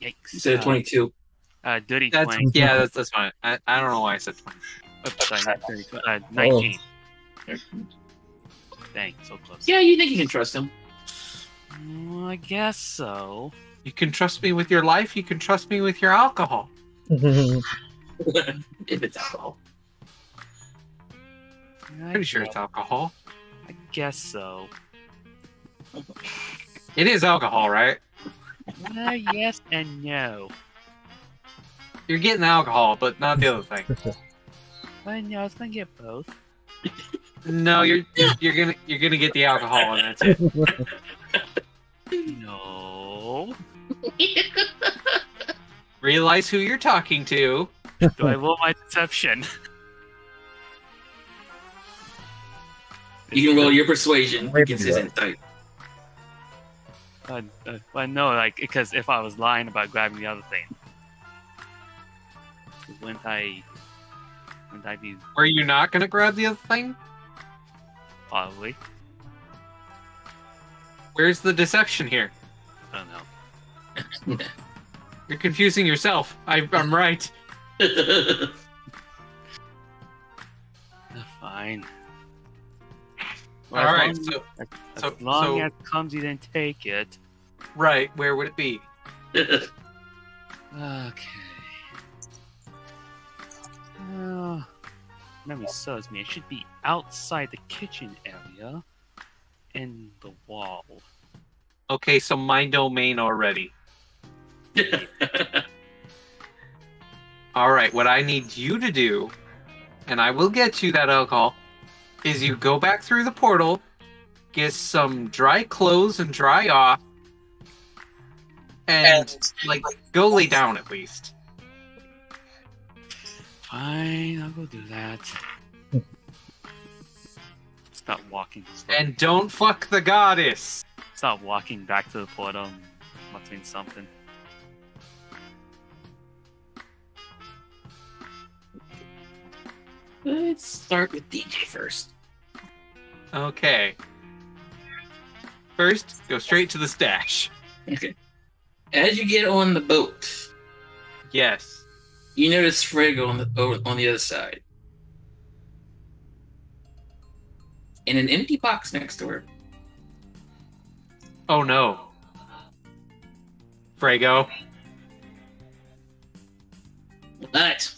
Yikes. You said 22. Dirty 20. Yeah, that's fine. I don't know why I said 20. Oops, sorry, not 30. 19. Dang, so close. Yeah, you think you can trust him? I guess so. You can trust me with your life. You can trust me with your alcohol. If it's alcohol. Pretty sure it's alcohol. I guess so. It is alcohol, right? Yes and no. You're getting alcohol, but not the other thing. But no, I was gonna get both. No, you're gonna get the alcohol, and that's it. No. Realize who you're talking to. Do I roll my deception? You can roll your persuasion against his insight. Well, no, like, because if I was lying about grabbing the other thing, wouldn't I be Were you not gonna grab the other thing? probably? Where's the deception here? I don't know. You're confusing yourself. I'm right. Fine. All right. As long as Clumsy didn't take it. Right. Where would it be? Okay. Memory serves me. It should be outside the kitchen area, in the wall. Okay, so my domain already. All right. What I need you to do, and I will get you that alcohol, is you go back through the portal, get some dry clothes and dry off, and go lay down at least. Fine, I'll go do that. Stop walking. And don't fuck the goddess. Stop walking back to the portal. Muttering something. Let's start with DJ first. Okay. First, go straight to the stash. Okay. As you get on the boat, Yes. you notice Frigga on the other side. And an empty box next to her. Oh no. Frago, What?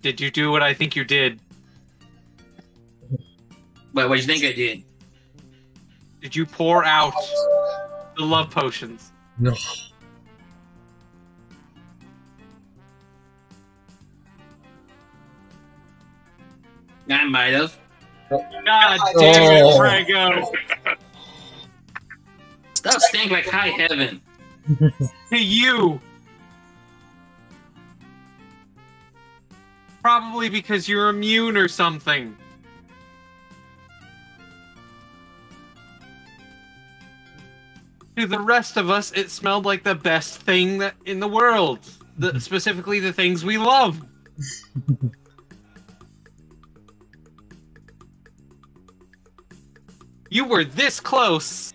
did you do what I think you did? What do you think I did? Did you pour out the love potions? No. I might have. God damn it, Frago! Stuff stank like high heaven. To you! Probably because you're immune or something. To the rest of us, it smelled like the best thing in the world. Specifically the things we love. You were this close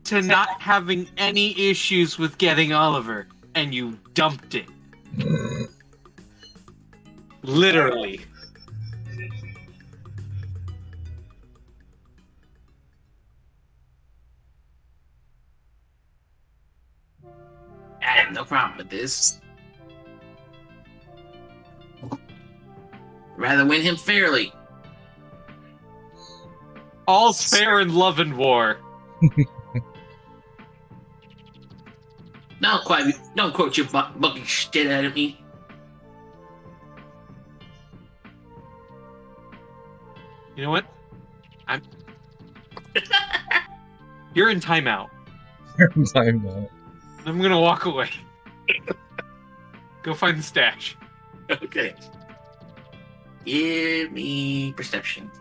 to not having any issues with getting Oliver, and you dumped it. Literally. I have no problem with this. Rather win him fairly. All's fair in love and war. Don't quote your bucket shit out of me. You know what? You're in timeout. Time out. I'm gonna walk away. Go find the stash. Okay. Give me perception.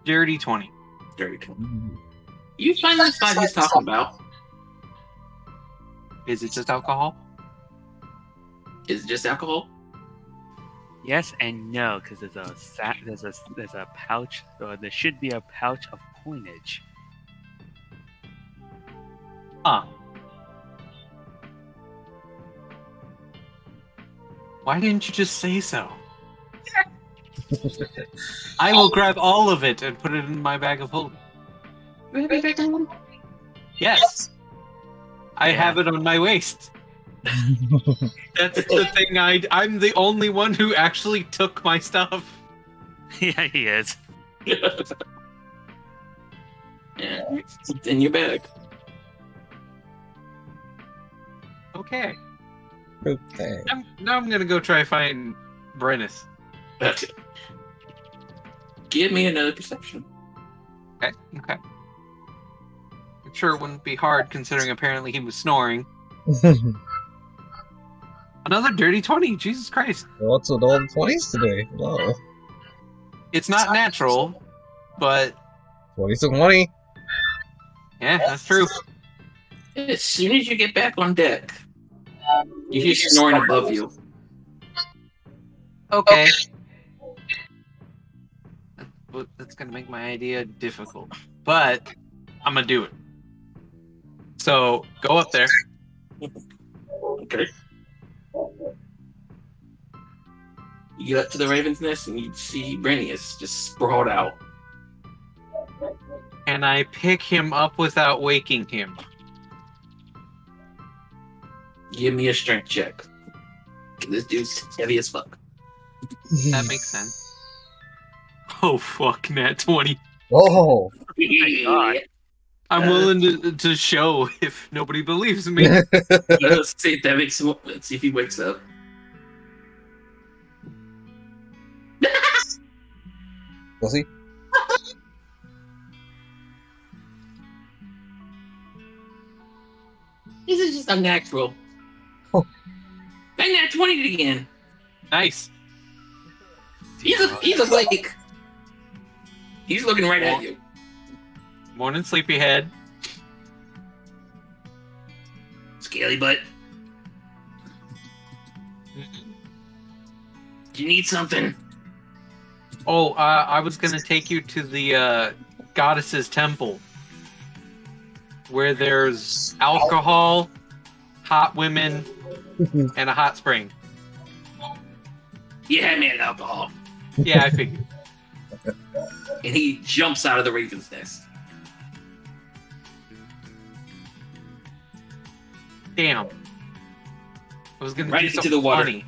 Dirty 20. Dirty 20. You find the spot he's talking about. Is it just alcohol? Is it just alcohol? Yes and no, because there's a pouch. There should be a pouch of coinage. Huh. Why didn't you just say so? I will grab all of it and put it in my bag of holding. Yes. I have it on my waist. That's the thing. I'm the only one who actually took my stuff. Yeah, he is. Yeah, it's in your bag. Okay. Okay. Now I'm gonna go try to find Brennus. Okay. Give me another perception. Okay. I'm sure it wouldn't be hard considering apparently he was snoring. Another dirty 20. Jesus Christ. What's with all the 20s today? Hello. It's not natural, but 20's a 20. yeah, that's true. As soon as you get back on deck, you hear snoring above you. Okay. That's gonna make my idea difficult, but I'm gonna do it. So go up there. Okay. You get up to the Raven's Nest and you see Brenius just sprawled out. And I pick him up without waking him. Give me a strength check. This dude's heavy as fuck. That makes sense. Oh fuck, nat 20. Oh. God. I'm willing to show if nobody believes me. Let's see if that makes him. Let's see if he wakes up. Was he? This is just unnatural. Oh. Bang that 20 again. Nice. He's awake. He's looking right at you. Morning, sleepyhead. Scaly butt. Do you need something? Oh, I was gonna take you to the goddess's temple, where there's alcohol, hot women, and a hot spring. You had me at alcohol. Yeah, I figured. And he jumps out of the Raven's Nest. Damn. I was gonna Right do into something the water. funny.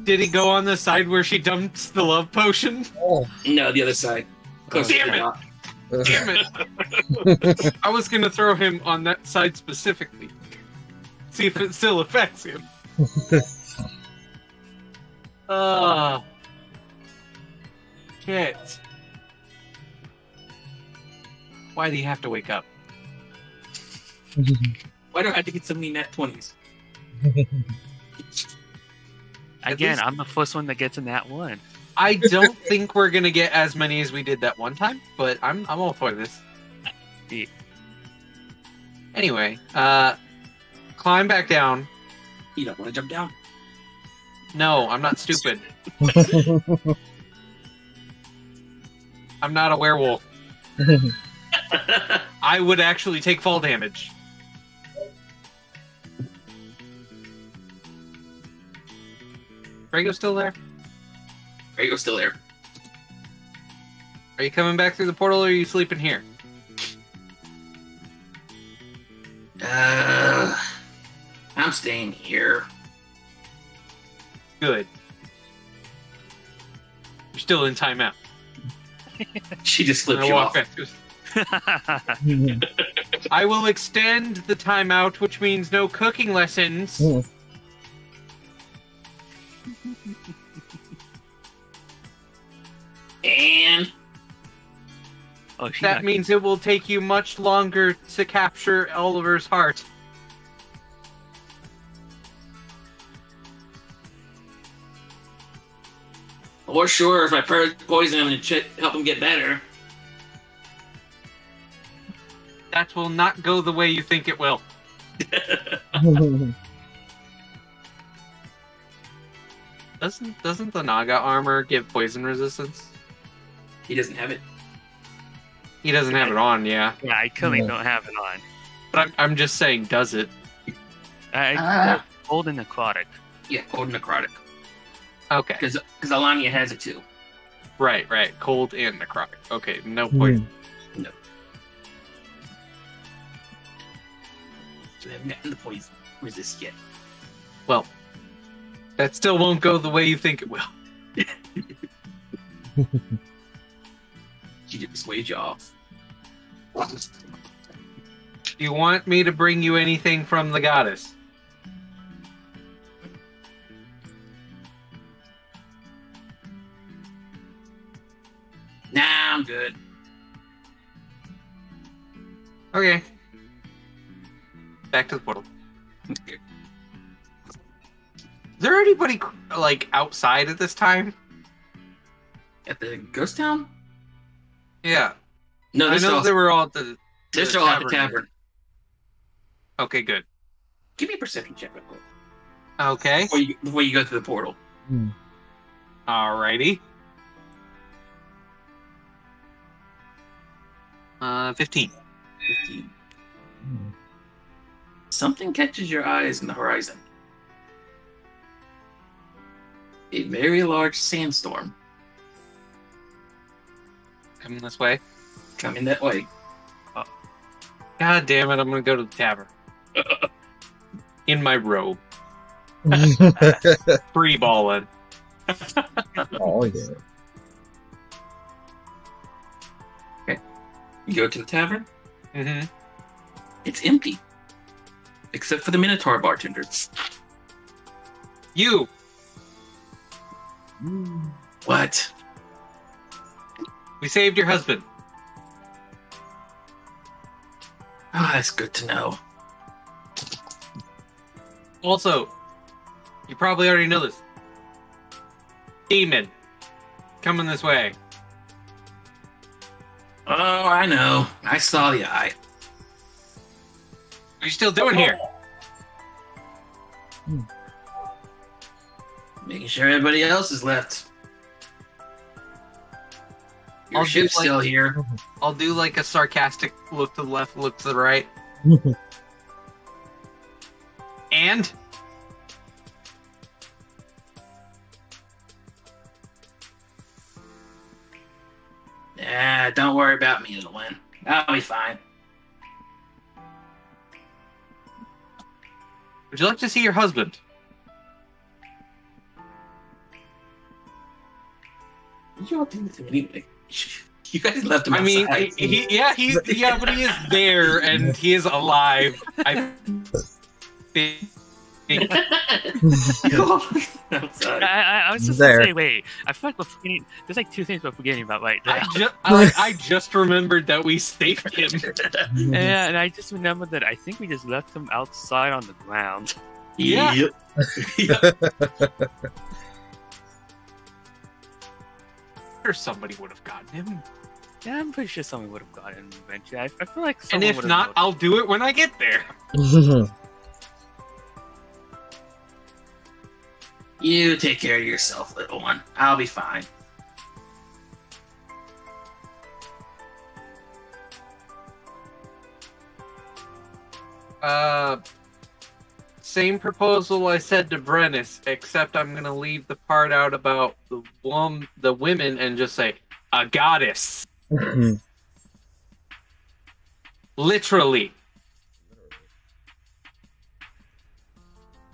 Did he go on the side where she dumps the love potion? Oh. No, the other side. Close to Damn the it. top. Damn it! I was gonna throw him on that side specifically. See if it still affects him. Shit. Why do you have to wake up? Why do I have to get so many nat 20s? Again, I'm the first one that gets in that one. I don't think we're gonna get as many as we did that one time, but I'm all for this. Yeah. Anyway, climb back down. You don't want to jump down? No, I'm not stupid. I'm not a werewolf. I would actually take fall damage. Drago's still there? Drago's still there. Are you coming back through the portal or are you sleeping here? I'm staying here. Good. You're still in timeout. She just flipped I you walk off. back to I will extend the timeout, which means no cooking lessons. And Oh, she That means it will take you much longer to capture Oliver's heart. or sure, if I poison him and help him get better. That will not go the way you think it will. Doesn't the Naga armor give poison resistance? He doesn't have it. He doesn't have it on, yeah. Yeah, I currently Yeah. don't have it on. But I'm just saying, does it? Cold and necrotic. Yeah, cold and necrotic. Okay. Because Alania has it too. Right. Cold and necrotic. Okay, no poison. No. So they haven't gotten the poison resist yet. Well, that still won't go the way you think it will. She just wage you off. You want me to bring you anything from the goddess? Nah, I'm good. Okay. Back to the portal. Okay. Is there anybody like outside at this time? At the ghost town? Yeah. No, I they're know still, they were all at the. they're still at the tavern. Okay, good. Give me a perception check real quick Okay. before you go through the portal. Alrighty. 15. 15. Something catches your eyes in the horizon. A very large sandstorm Coming this way. coming that way. God damn it! I'm gonna go to the tavern in my robe, free balling. Oh yeah. You go to the tavern. Mm-hmm. It's empty, except for the Minotaur bartenders. You. What? We saved your husband. Oh, that's good to know. Also, you probably already know this. Demon, coming this way. Oh, I know. I saw the eye. What are you still doing here? Making sure everybody else is left. Your I'll do, ship's like- still here. I'll do like a sarcastic look to the left, look to the right. And Nah, don't worry about me, little one. I'll be fine. would you like to see your husband? You all did with him anyway. You guys left him I mean, outside. but he is there and he is alive. I think. Outside. I was just There. gonna say, wait. I feel like we're forgetting. There's like two things we're forgetting about right now. I just remembered that we saved him. Yeah, and I just remembered that I think we just left him outside on the ground. Yeah. Yep. Or somebody would have gotten him. Yeah, I'm pretty sure someone would have gotten him eventually. I feel like And someone if would have not, I'll do it when I get there. You take care of yourself, little one. I'll be fine. Same proposal I said to Brennis, except I'm gonna leave the part out about the women and just say a goddess. Literally.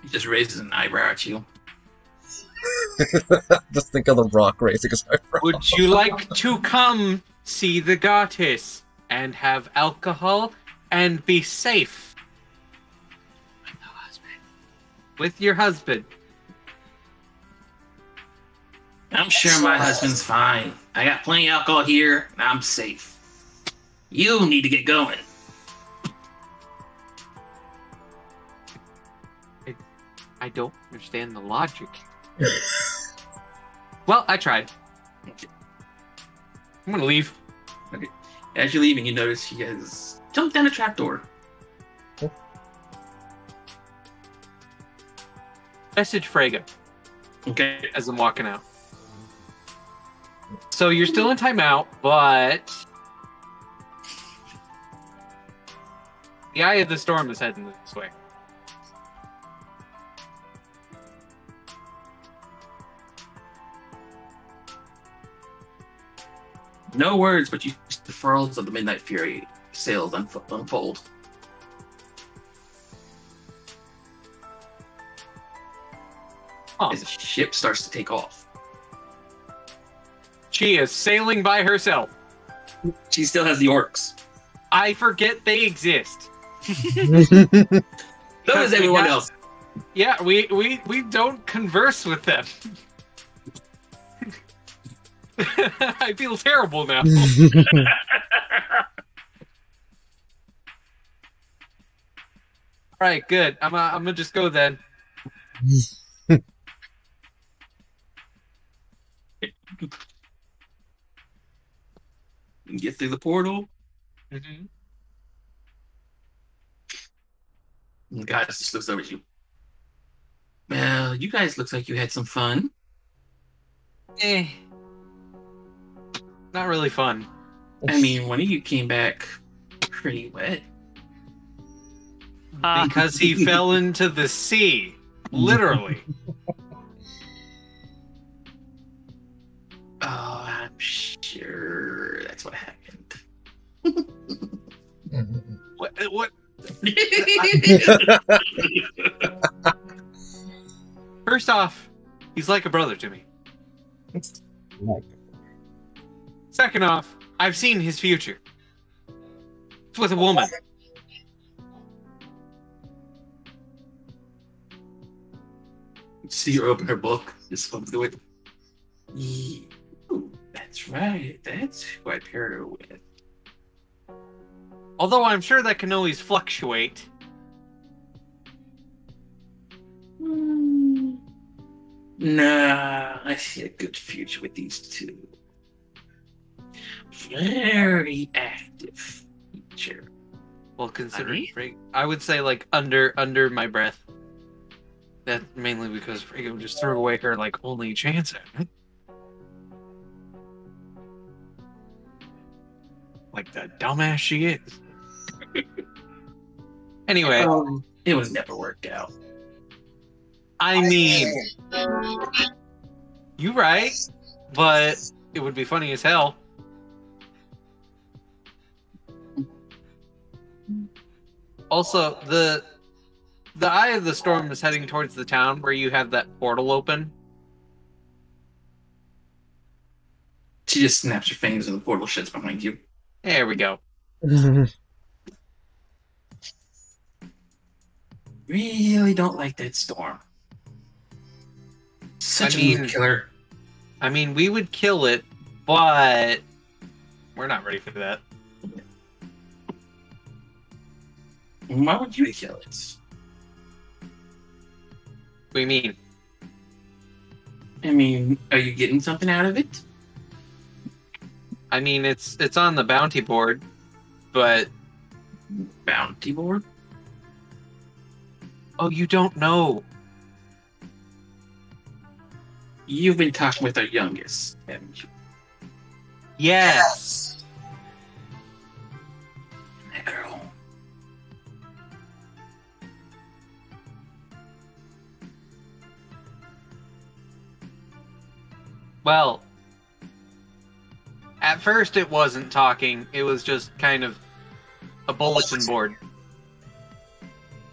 He just raises an eyebrow at you. Just think of the Rock raising his eyebrow. Would you like to come see the goddess and have alcohol and be safe with your husband? I'm sure my husband's fine. I got plenty of alcohol here, and I'm safe. You need to get going. I don't understand the logic. Well, I tried. I'm gonna leave. Okay. As you're leaving, you notice he has jumped down a trapdoor. Message Frega. Okay. as I'm walking out. So you're still in timeout, but the eye of the storm is heading this way. No words, but you see the furrows of the Midnight Fury sails unfold. Oh. As the ship starts to take off. She is sailing by herself. She still has the orcs. I forget they exist. So does everyone else. Yeah, we don't converse with them. I feel terrible now. All right, good. I'm gonna just go then. Get through the portal. Mm-hmm. And the guy just looks over at you. Well, you guys looks like you had some fun. Not really fun. I mean, one of you came back pretty wet. Because he fell into the sea. Literally. Oh, I'm sure that's what happened. What? First off, he's like a brother to me. Second off, I've seen his future. It's with a woman. See her open her book, just flip through it. Ooh, that's right. That's who I paired her with. Although I'm sure that can always fluctuate. Nah, I see a good future with these two. Very active future. Well, considering Honey? I would say like under my breath. That's mainly because Frigo just threw away her like only chance at it. Like the dumbass she is. Anyway, It was never worked out. I mean, you right, but it would be funny as hell. Also, the eye of the storm is heading towards the town where you have that portal open. She just snaps her fingers and the portal shuts behind you. There we go. Really don't like that storm. Such I a mean- mood killer. I mean, we would kill it, but we're not ready for that. Why would you kill it? What do you mean? I mean, are you getting something out of it? I mean, it's on the bounty board, but Bounty board? oh, you don't know. You've been talking with our youngest, haven't you? Yes. That girl. Well, at first it wasn't talking. It was just kind of a bulletin board.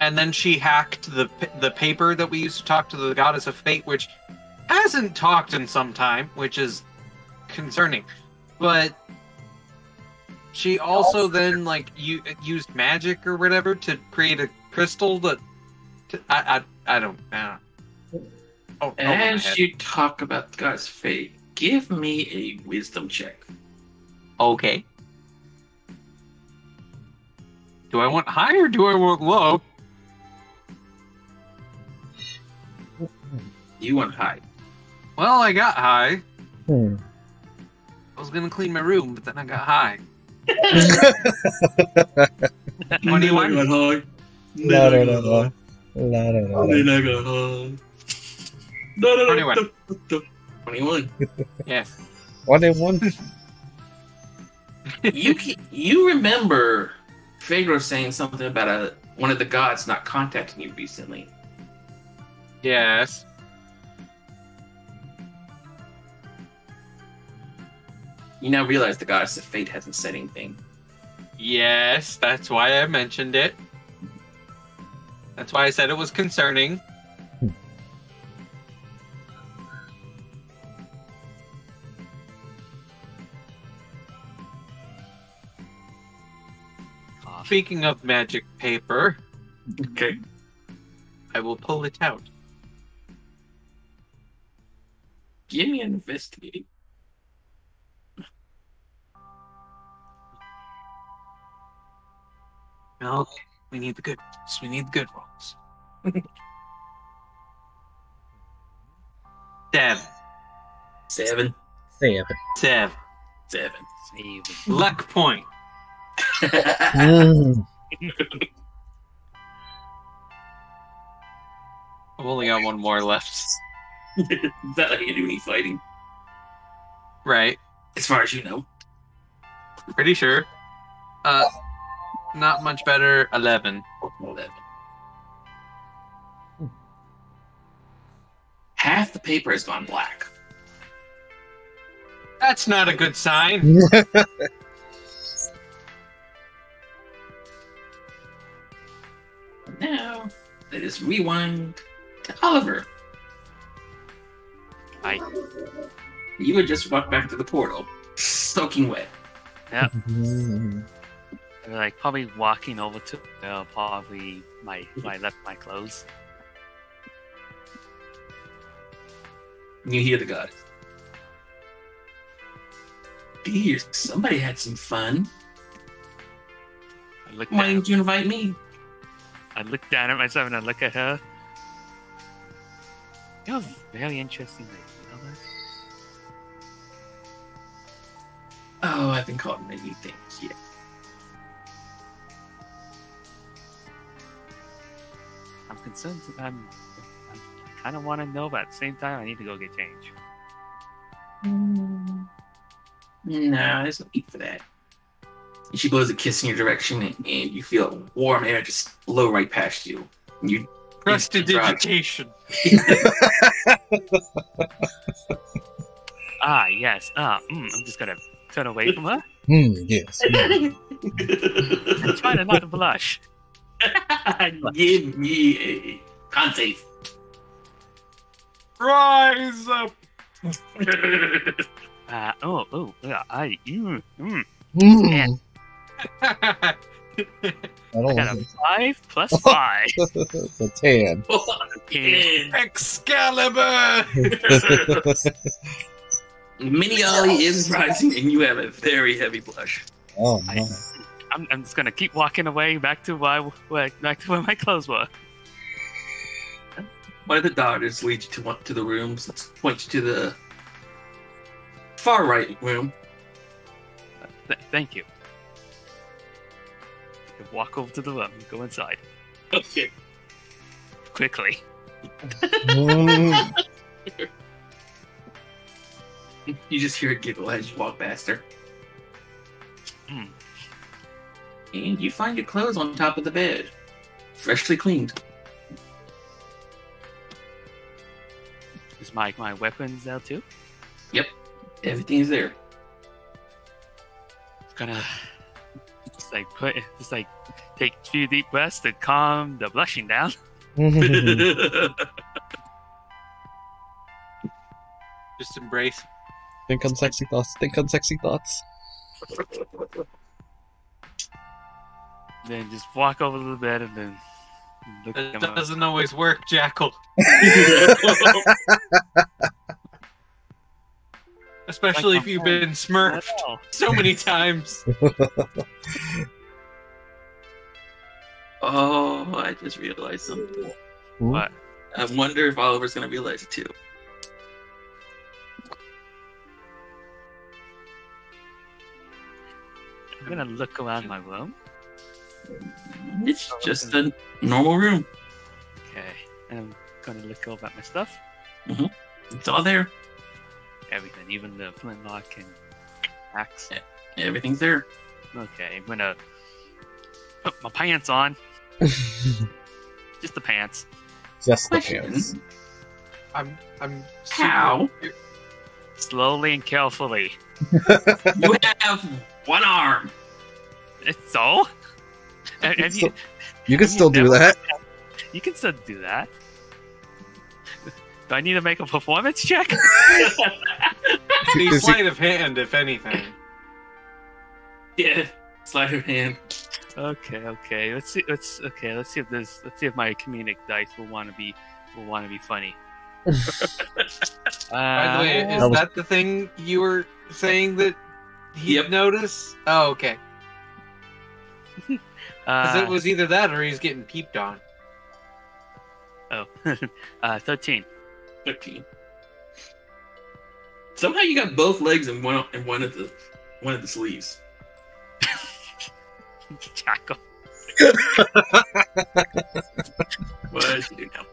And then she hacked the paper that we used to talk to the goddess of fate, which hasn't talked in some time, which is concerning. But she also then like used magic or whatever to create a crystal that I don't know. Oh, As you talk about the goddess fate, give me a wisdom check. okay. Do I want high or do I want low? You want high. Well, I got high. Hmm. I was gonna clean my room, but then I got high. What do you want? La, la, la, la. La, la, la, la. Then I got high. No. 21. 21. Yeah. 1 and 1. You remember Pharaoh saying something about one of the gods not contacting you recently. Yes. You now realize the goddess of fate hasn't said anything. Yes, that's why I mentioned it. That's why I said it was concerning. Speaking of magic paper, Okay. I will pull it out. Give me an investigate. Okay, we need the good rolls. We need the good rolls. 7. 7. 7. 7. 7. Save. Luck point. Mm. I've only got one more left. Is that how you do any fighting? Right. As far as you know. Pretty sure. Not much better. 11. 11. Half the paper has gone black. That's not a good sign. Now, let us rewind to Oliver. I You had just walked back to the portal, soaking wet. like probably walking over to probably my left my clothes. You hear the goddess. Dear, somebody had some fun. I look Why down. didn't you invite me? I look down at myself and I look at her. You're very interesting lady, you know that? Oh, I've been called many things, yeah. I'm concerned. I kind of want to know, but at the same time, I need to go get change. No, there's no need for that. And she blows a kiss in your direction, and you feel warm air just blow right past you. And you Prestidigitation. Ah, yes. I'm just gonna turn away from her. Yes. I'm trying to not to blush. Give me a con save. Rise up. Yeah, Mm. I I don't got a like 5 plus 5. It's a 10. Excalibur. Mini Ollie is rising, and you have a very heavy blush. Oh, no. I'm just gonna keep walking away back to where my clothes were. One of the daughters leads you to the rooms. Let's point you to the far right room. Thank you. Walk over to the room and go inside. Okay. Quickly. Mm. You just hear a giggle as you walk past her. Hmm. And you find your clothes on top of the bed. Freshly cleaned. Is my weapons there too? Everything is there. Gonna just take a few deep breaths to calm the blushing down. Just embrace. Think on sexy thoughts. Think on sexy thoughts. Then just walk over to the bed and then look at It him. doesn't always work, Jackal. Especially if you've been smurfed so many times. Oh, I just realized something. What? I wonder if Oliver's gonna realize it too. I'm gonna look around my room. It's just a normal room. Okay. And I'm gonna look over at my stuff. It's all there. Everything, even the flintlock and axe. Yeah. Everything's there. Okay, I'm gonna put my pants on. Just the pants. Just the Question. pants. I'm How? Slowly and carefully. You have one arm. So? Have you, You can still do never- that. You can still do that. Do I need to make a performance check? the sleight of hand, if anything. Yeah. Slide your hand. Okay. Let's see if my comedic dice will want to be funny. By the way, is That was- that the thing you were saying that he'd Yep. notice? Oh, okay. Because it uh, was either that or he's getting peeped on. 13. 13. Somehow you got both legs and one of the sleeves. Jackal. What you do now?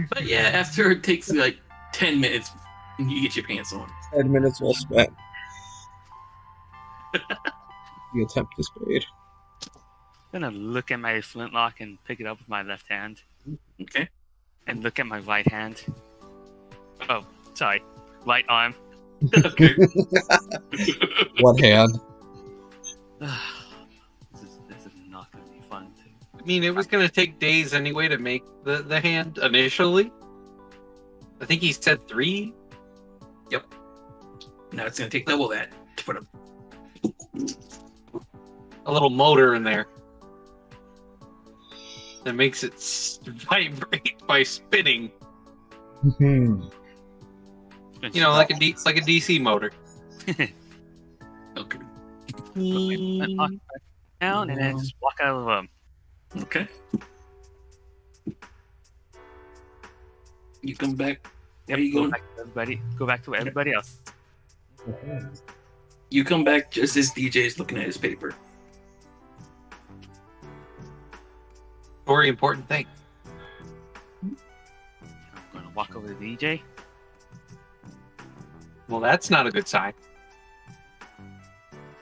But yeah, after it takes like 10 minutes, you get your pants on. 10 minutes well spent. The attempt is paid. I'm gonna look at my flintlock and pick it up with my left hand, Okay. and look at my right hand. Oh, sorry, right arm. Okay. One hand. This is not gonna be fun. I mean, it was going to take days anyway to make the hand initially. I think he said 3. Now it's gonna take double that to put A little motor in there that makes it vibrate by spinning. Hmm. You know, like a DC motor. Okay. Put my flintlock back down and then just walk out of the room. Okay. You come back. Where you Go going? back to everybody. Go back to everybody else. You come back just as DJ is looking at his paper. Very important thing. I'm gonna walk over to DJ. Well, that's not a good sign.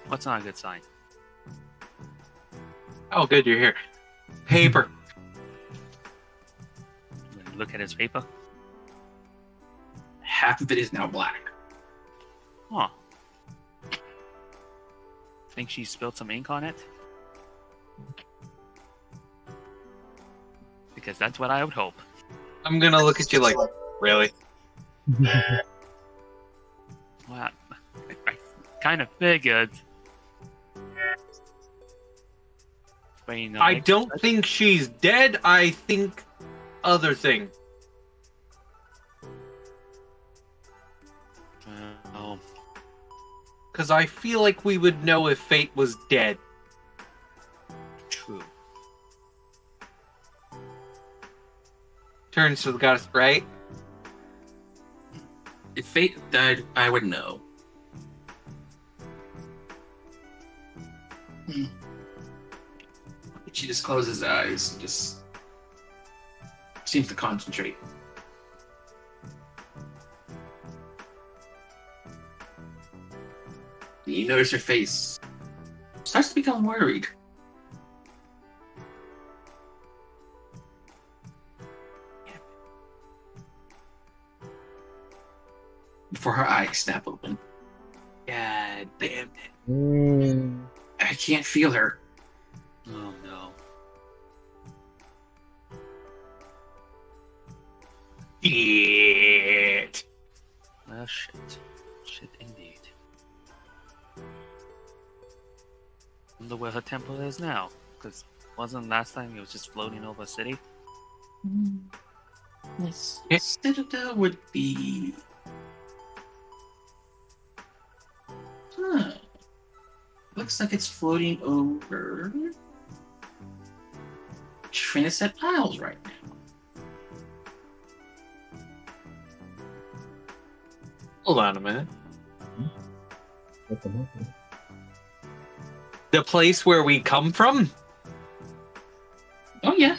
What's not a good sign? Oh, good, you're here. Paper. I'm gonna look at his paper. Half of it is now black. Huh. Think she spilled some ink on it? Because that's what I would hope. I'm gonna look at you like, really? Well, I kind of figured. But, you know, I don't think she's dead. I think other thing. Oh, Because I feel like we would know if Fate was dead. true. Turns to the goddess, right? If Fate died, I would know. She just closes his eyes and just seems to concentrate. You notice her face starts to become worried. Before her eyes snap open. God damn it. Mm. I can't feel her. Oh no. Shit. Oh shit. Shit indeed. Wonder where her temple is now. Because wasn't last time it was just floating over a city? This citadel would be. Huh. Looks like it's floating over Triniset Isles right now. Hold on a minute. The place where we come from? Oh, yeah.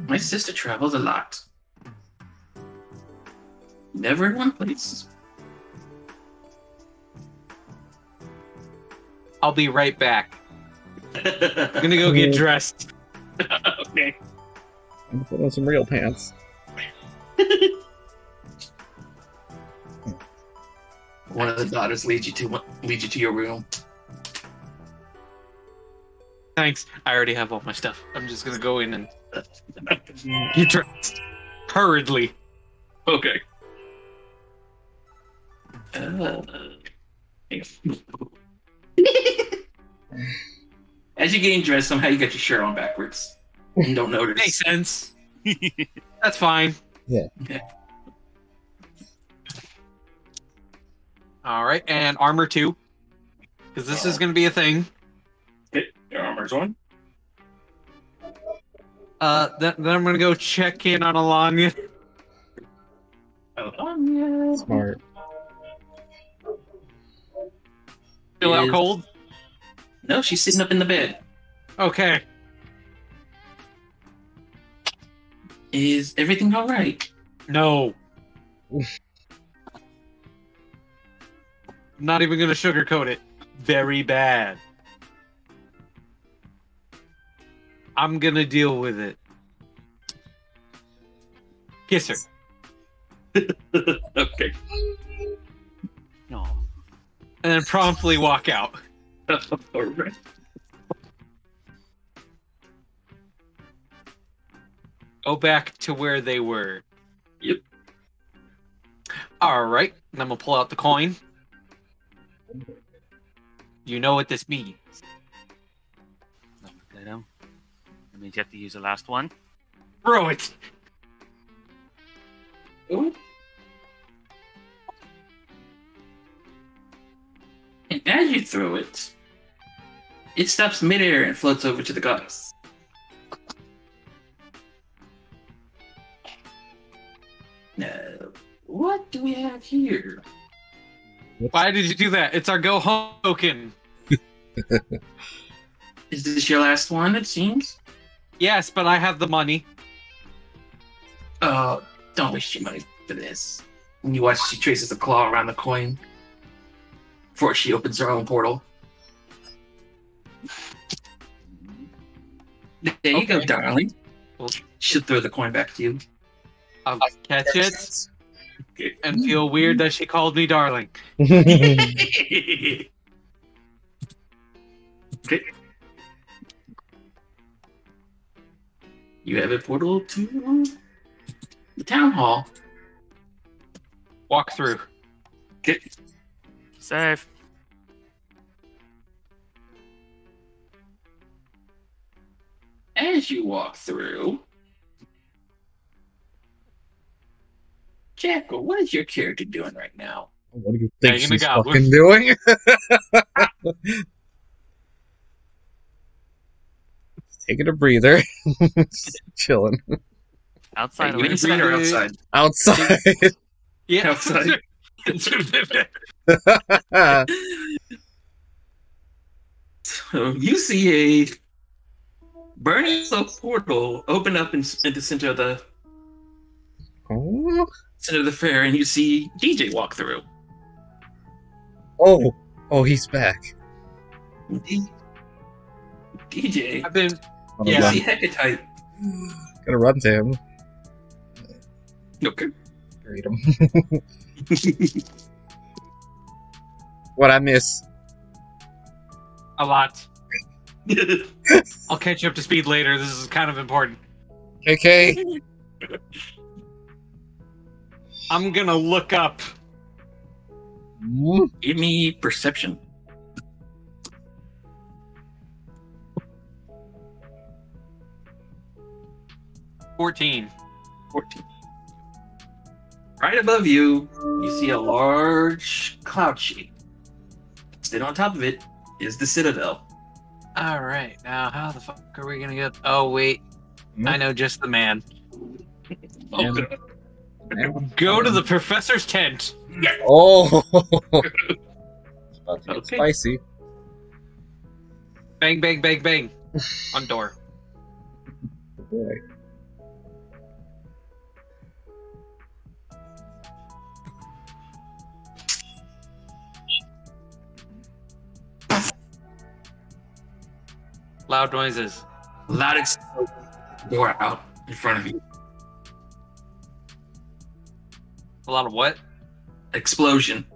My sister travels a lot. Never in one place. I'll be right back. I'm gonna go get dressed. Okay. I'm gonna put on some real pants. One of the daughters leads you to your room. Thanks. I already have all my stuff. I'm just gonna go in and get dressed hurriedly. Okay. As you're getting dressed, somehow you got your shirt on backwards. You don't notice. Makes sense. That's fine. Yeah. Okay. All right, and armor too, because this is gonna be a thing. Okay, your armor's on. Then I'm gonna go check in on Alanya. Oh, Smart. Still out Is- cold? No, she's sitting up in the bed. Okay. Is everything all right? No. Not even gonna sugarcoat it. Very bad. I'm gonna deal with it. Kiss her. Okay. No. And then promptly walk out. All right. Go back to where they were. Yep. Alright. And I'm gonna pull out the coin. You know what this means. That means you have to use the last one. Throw it! Ooh. And as you throw it, it stops midair and floats over to the goddess. Now, what do we have here? Why did you do that? It's our go home token. Is this your last one, it seems? Yes, but I have the money. Oh, don't waste your money for this. And you watch she traces a claw around the coin before she opens her own portal. There you go, Okay. darling. Well- She'll throw the coin back to you. I'll catch it Okay. and feel weird that she called me darling. Okay. You have a portal to the town hall. Walk through. Okay. Safe. As you walk through, Jackal, what is your character doing right now? What do you think Hanging the she's goblin. fucking doing? Taking a breather. Chilling. Outside Are you or inside or outside? Outside. Yeah. Outside. So you see a burning up portal open up in the center of the Oh. fair, and you see DJ walk through. Oh. Oh, he's back. DJ, I've been. Gonna Yeah. you see Hecate. Gonna run to him. Okay. Greet him. What I miss? A lot. I'll catch you up to speed later. This is kind of important. KK. I'm gonna look up. Give me perception. 14. 14. Right above you, you see a large cloud sheet. Sitting on top of it is the Citadel. All right. Now, how the fuck are we gonna get? Oh wait, I know just the man. Oh, Yeah. good. Go to the professor's tent. Oh. It's about to get Okay. spicy. Bang, bang, bang, bang. On door. Boy. Loud noises. Loud explosion. Door out in front of you. A lot of what? Explosion.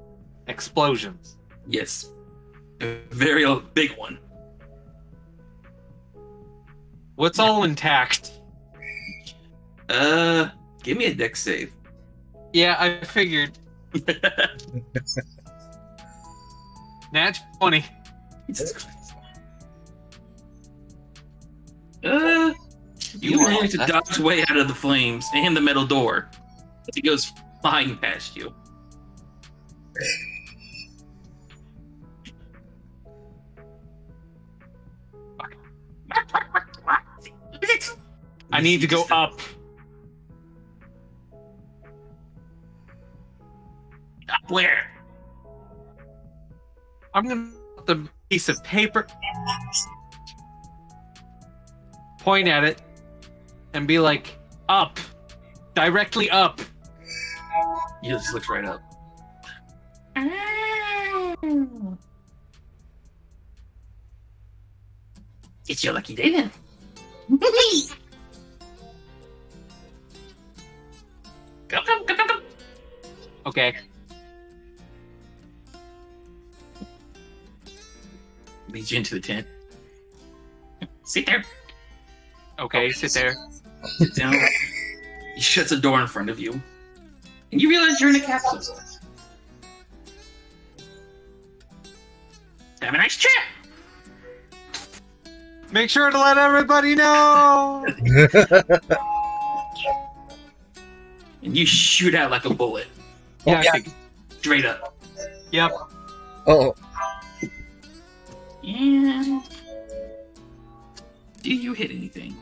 Explosions. Yes. A very big one. What's all intact? Give me a dex save. Yeah, I figured. Nat 20. Jesus Christ. You manage to dodge way out of the flames and the metal door. It goes flying past you. I need to go up. Up where? I'm gonna put the piece of paper, point at it, and be like, up. Directly up. He just looks right up. It's your lucky day then. Come. Okay. Leads you into the tent. Sit there. Okay, sit there. Sit down. He shuts the door in front of you. And you realize you're in a capsule. Have a nice trip! Make sure to let everybody know. And you shoot out like a bullet. Yeah, I yeah. think. Straight up. Yep. Oh, And... do you hit anything?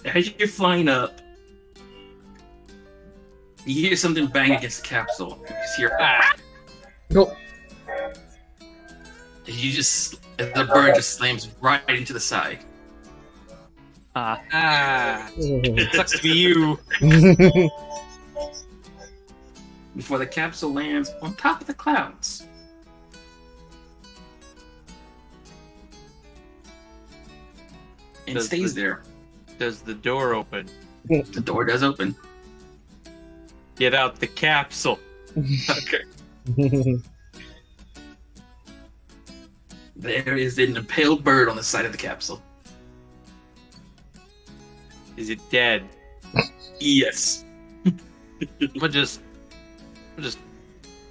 As you're flying up, you hear something bang against the capsule. You just hear, Ah. no. as the bird just slams right into the side. Ah. Sucks to be you. Before the capsule lands on top of the clouds. And Does stays the- there. Does the door open? The door does open. Get out the capsule. Okay. There is an impaled bird on the side of the capsule. Is it dead? Yes. I'm gonna just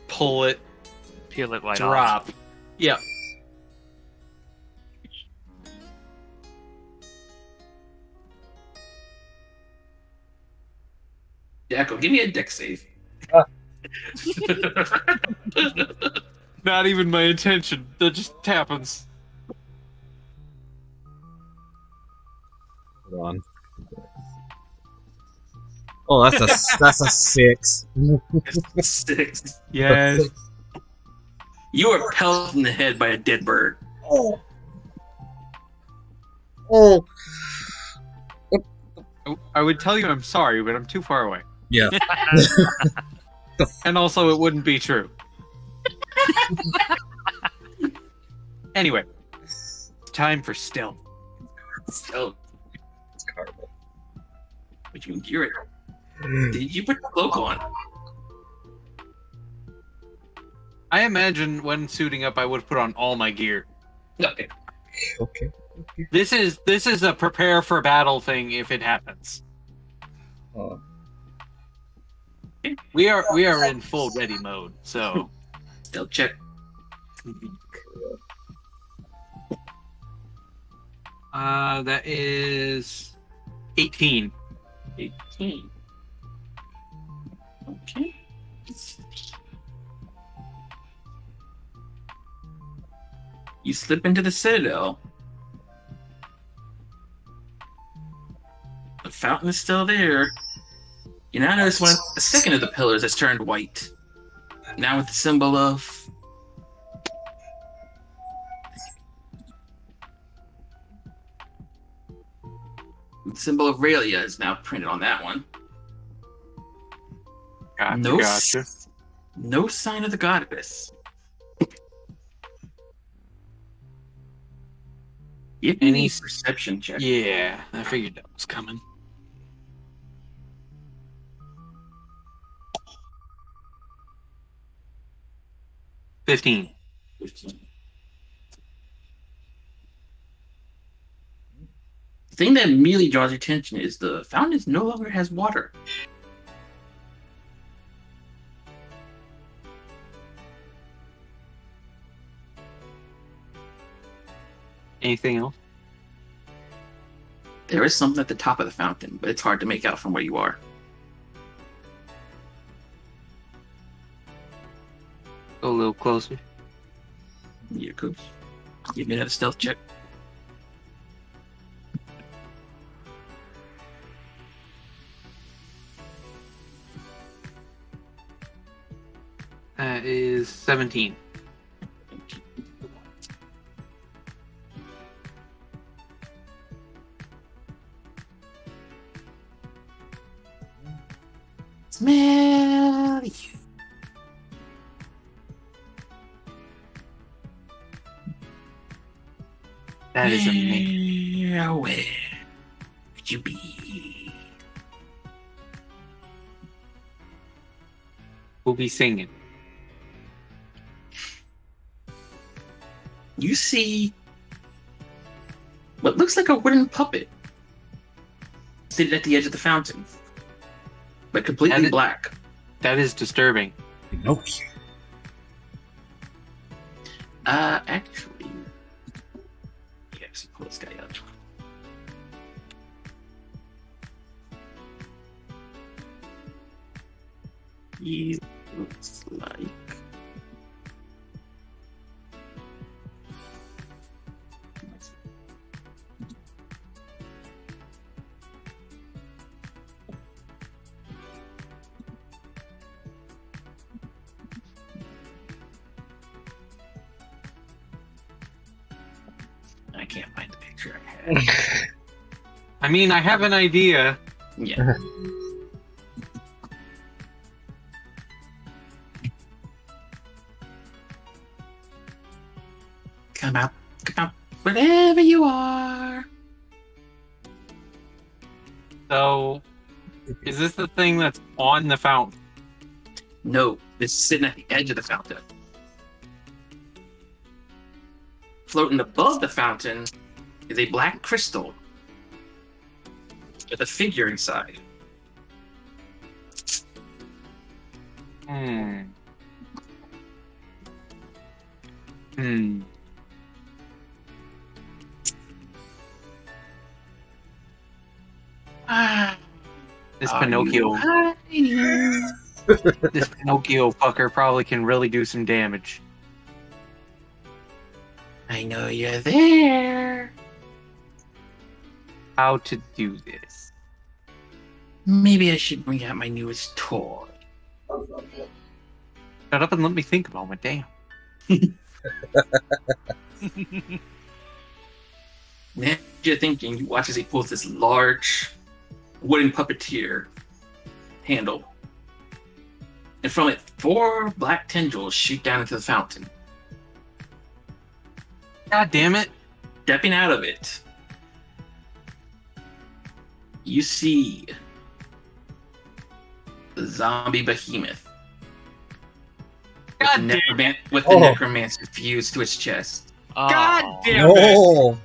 pull it, Peel it right off. drop. Yep. Jacko, give me a dex save. Not even my intention. That just happens. Hold on. Oh, that's a 6. 6. Yes. You are pelted in the head by a dead bird. Oh. Oh. I would tell you I'm sorry, but I'm too far away. Yeah. And also, it wouldn't be true. Anyway, time for stealth. So, It's horrible. but you endure it. Did you put the cloak on? I imagine when suiting up, I would put on all my gear. Okay. Okay. This is a prepare for battle thing if it happens. Oh. We are in full ready mode, so Still check. that is 18. 18. Okay. You slip into the citadel. The fountain is still there. You now notice a second of the pillars has turned white. Now with the symbol of... The symbol of Raelia is now printed on that one. Gotcha. No sign of the goddess. Give me a perception check. Yeah, I figured that was coming. $15. 15. The thing that immediately draws your attention is the fountain no longer has water. Anything else? There is something at the top of the fountain, but it's hard to make out from where you are. Go a little closer. Yeah, cool. Give me another stealth check. That is 17. Smell you. That is amazing. Where could you be? We'll be singing. You see what looks like a wooden puppet seated at the edge of the fountain, but completely black. That is disturbing. Pinocchio. Actually, yeah, actually pull this guy up. He looks like. I can't find the picture I had. I mean, I have an idea. Yeah. Come out, wherever you are. So, is this the thing that's on the fountain? No, it's sitting at the edge of the fountain. Floating above the fountain is a black crystal with a figure inside. Hmm. This Pinocchio. This Pinocchio fucker probably can really do some damage. I know you're there. How to do this? Maybe I should bring out my newest toy. Shut up and let me think a moment. Damn. Now you're thinking, you watch as he pulls this large wooden puppeteer handle. And from it, 4 black tendrils shoot down into the fountain. God damn it. Stepping out of it, you see the zombie behemoth. God damn it. With the necromancer fused to its chest. Oh, God damn it. No!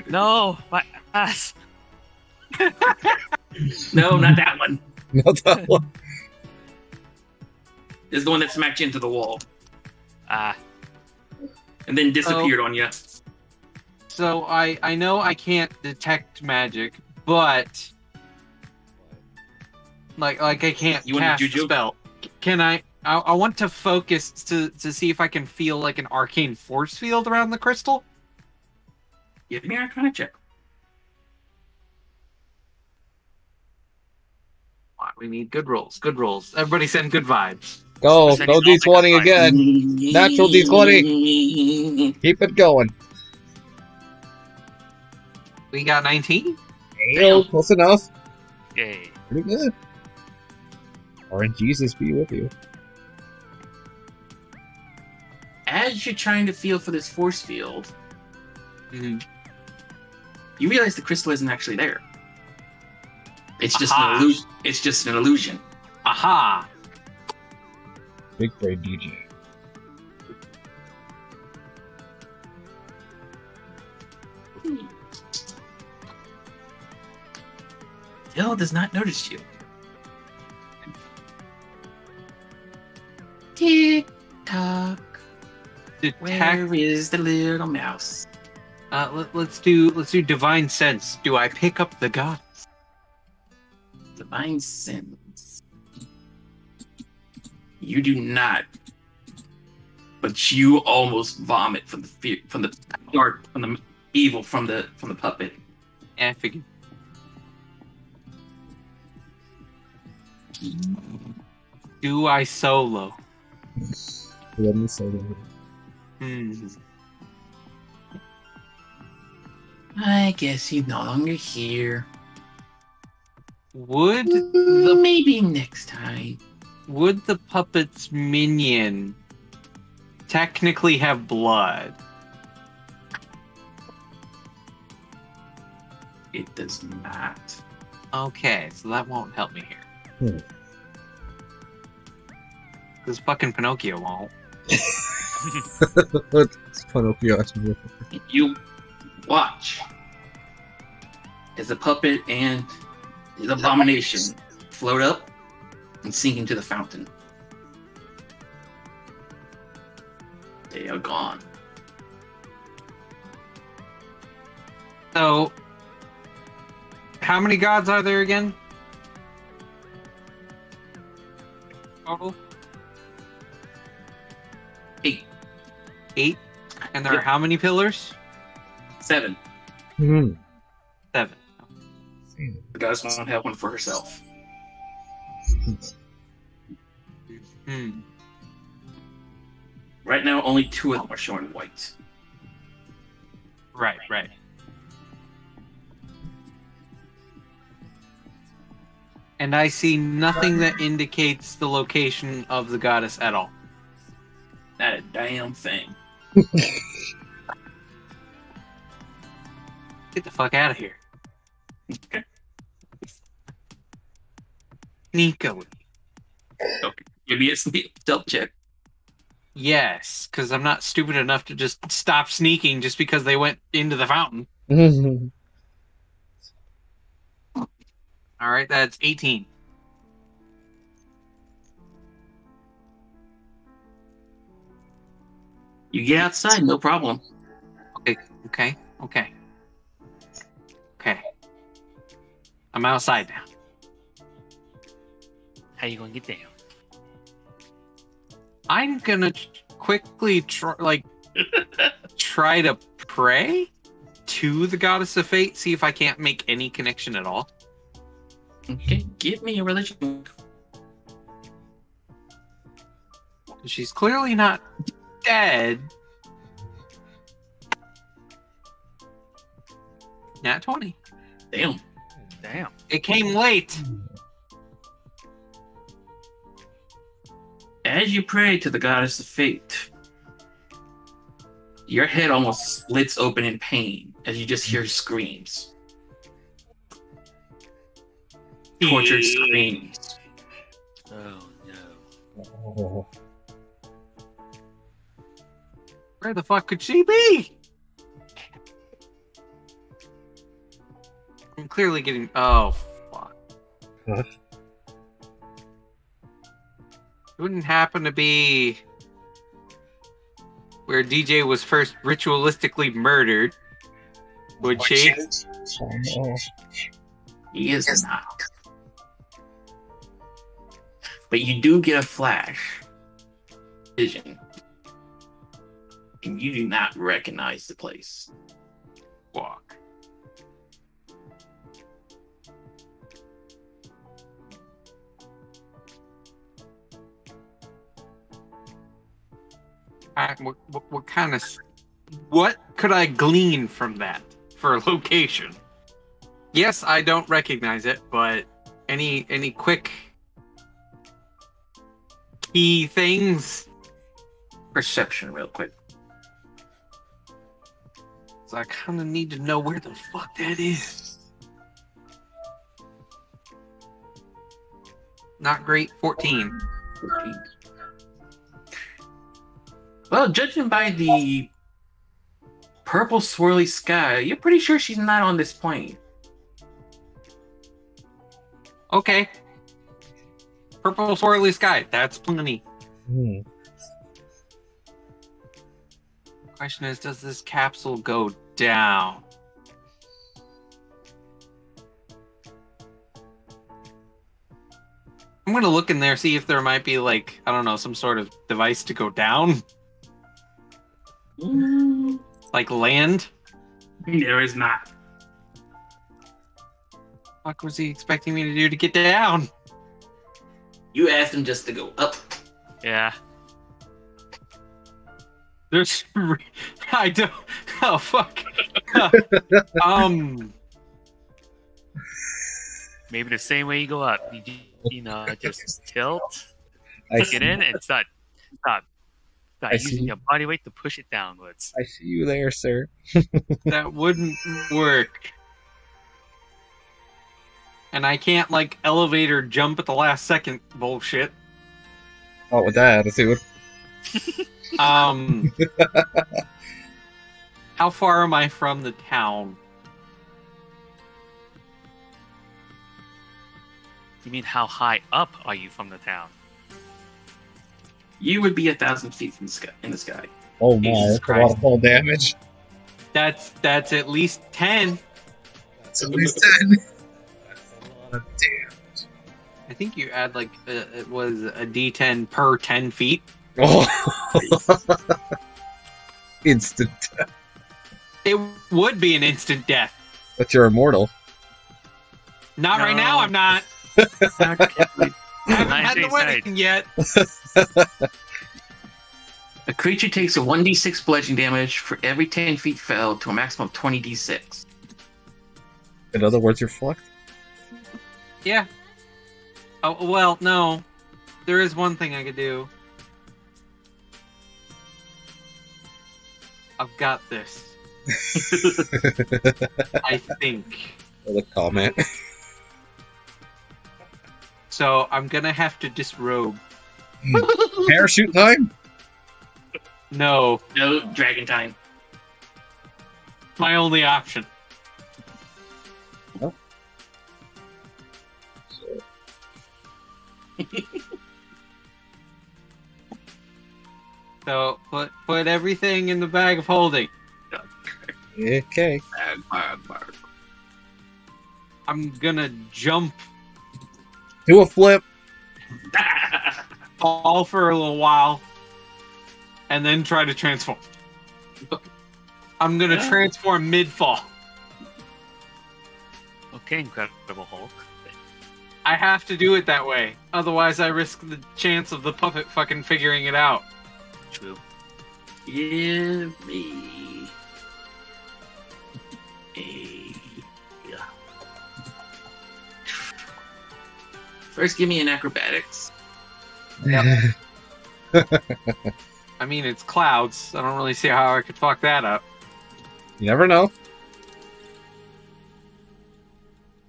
No, my ass. No, not that one. Not that one. It's the one that smacked you into the wall Ah, and then disappeared on you. So I know I can't detect magic, but like I can't You want cast to the juju? spell. Can I want to focus to see if I can feel like an arcane force field around the crystal? Give me an Arcana check. Alright, We need good rolls. Good rolls. Everybody send good vibes. Go Sending all the D20 good again. Natural D20. Keep it going. We got 19. Hey, close enough. Yay. Pretty good. Or Jesus be with you. As you're trying to feel for this force field, Mm-hmm. you realize the crystal isn't actually there. It's just Aha. an illusion. It's just an illusion. Aha! Big brain DJ. Phil does not notice you. Tick tock. Detect. Where is the little mouse? Let's do divine sense. Do I pick up the goddess? Divine sense. You do not. But you almost vomit from the fear, from the dark, from the evil, from the puppet. Yeah, I figured. Do I solo? Let me say that. Hmm. I guess he's no longer here. Would Maybe next time. the puppet's minion technically have blood? It does not. Okay, so that won't help me here. Hmm. Because fucking Pinocchio won't. It's Pinocchio. You watch as the puppet and the abomination float up and sink into the fountain. They are gone. So, how many gods are there again? Total? 8, 8? And there are Yep. how many pillars? 7. Hmm. 7. The goddess won't have one for herself. Hmm. Right now, only 2 of them are showing white. Right. And I see nothing that indicates the location of the goddess at all. Not a damn thing. Get the fuck out of here. Okay. Sneakily. Okay. Give me a stealth check. Yes, because I'm not stupid enough to just stop sneaking just because they went into the fountain. Alright, that's 18. You get outside, no problem. Okay. I'm outside now. How you gonna get down? I'm gonna quickly try to pray to the goddess of fate, see if I can't make any connection at all. Okay, give me a religion. She's clearly not dead. Nat 20. Damn. Damn. It came late. As you pray to the goddess of fate, your head almost splits open in pain as you just hear screams. Tortured screams. Oh no. Oh. Where the fuck could she be? I'm clearly getting. Oh, fuck. Huh? Wouldn't happen to be where DJ was first ritualistically murdered, would she? Oh, no. He is not. But you do get a flash vision. And you do not recognize the place. Fuck. What kind of... What could I glean from that for a location? Yes, I don't recognize it, but any quick key things? Perception, real quick. So I kind of need to know where the fuck that is. Not great. 14. 14. Well, judging by the purple swirly sky, you're pretty sure she's not on this plane. Okay. Purple swirly sky. That's plenty. Hmm. Question is, does this capsule go down? I'm gonna look in there, see if there might be, like, I don't know, some sort of device to go down. Like land? There is not. What was he expecting me to do to get down? You asked him just to go up. Yeah. There's... I don't... Oh, fuck. Maybe the same way you go up. You know, just tilt, I take it in, and stop I using see. your body weight to push it downwards. I see you there, sir. That wouldn't work. And I can't, like, elevator jump at the last second bullshit. Oh, with that attitude. How far am I from the town? You mean how high up are you from the town? You would be 1,000 feet from the sky, in the sky. Oh my, Jesus that's a lot of fall damage. That's at least 10. That's at least 10. That's a lot of damage. I think you add, like, it was a D10 per 10 feet. Oh. Instant death. It would be an instant death. But you're immortal. Not right No. now, I'm not. I haven't had the wedding yet. A creature takes a 1d6 bludgeoning damage for every 10 feet fell to a maximum of 20d6. In other words, you're fucked. Yeah. Oh, well, no. There is one thing I could do. I've got this. I think. The comment. So I'm gonna have to disrobe. Parachute time? No, No, dragon time. my only option. So put everything in the bag of holding. Okay. Bag. I'm gonna jump, Do a flip. fall for a little while, and then try to transform. I'm gonna Yeah. transform mid-fall. Okay, Incredible Hulk. I have to do it that way. Otherwise, I risk the chance of the puppet fucking figuring it out. True. Give me a... First, give me an acrobatics. I mean, it's clouds. I don't really see how I could fuck that up. You never know.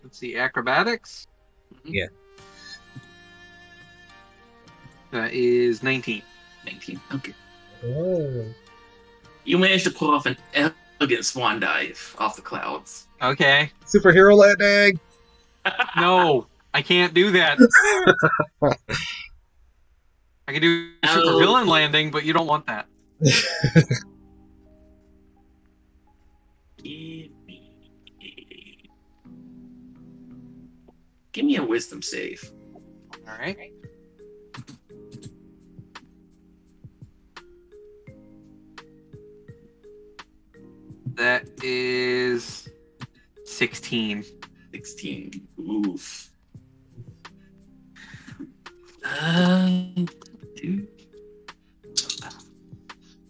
Let's see, acrobatics? Yeah. That is 19. 19. Okay. Oh. You managed to pull off an elegant swan dive off the clouds. Okay. Superhero landing. No, I can't do that. I can do super villain landing, but you don't want that. Give me a wisdom save. All right. That is 16. 16. Oof. Dude.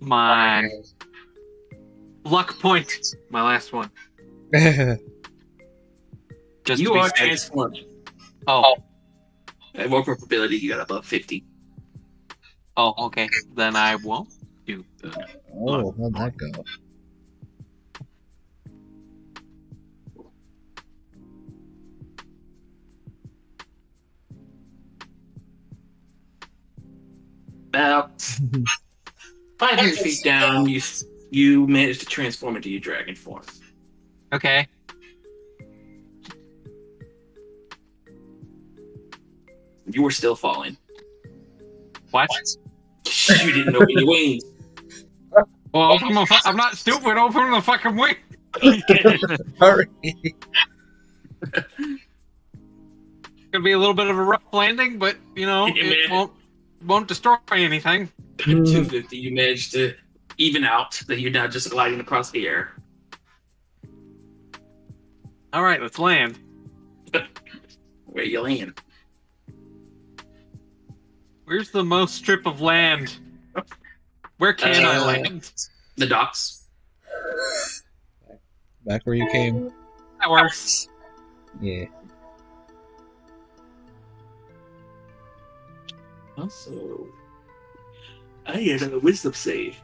My luck point. My last one. Just You to be are safe. transforming. Oh. At more probability, you got above 50. Oh, okay. Then I won't do that. Oh, how'd that go? About 500 feet down, you manage to transform into your dragon form. Okay. You were still falling. What? You didn't open your wings. Well, I'm not stupid. Open the fucking wing. Hurry. Gonna be a little bit of a rough landing, but you know it won't destroy anything. 250, you managed to even out that you're now just gliding across the air. All right, let's land. Where you land? Where's the most strip of land? Where can I land? The docks. Back where you came. That works. Yeah. Also, I had a wisdom save.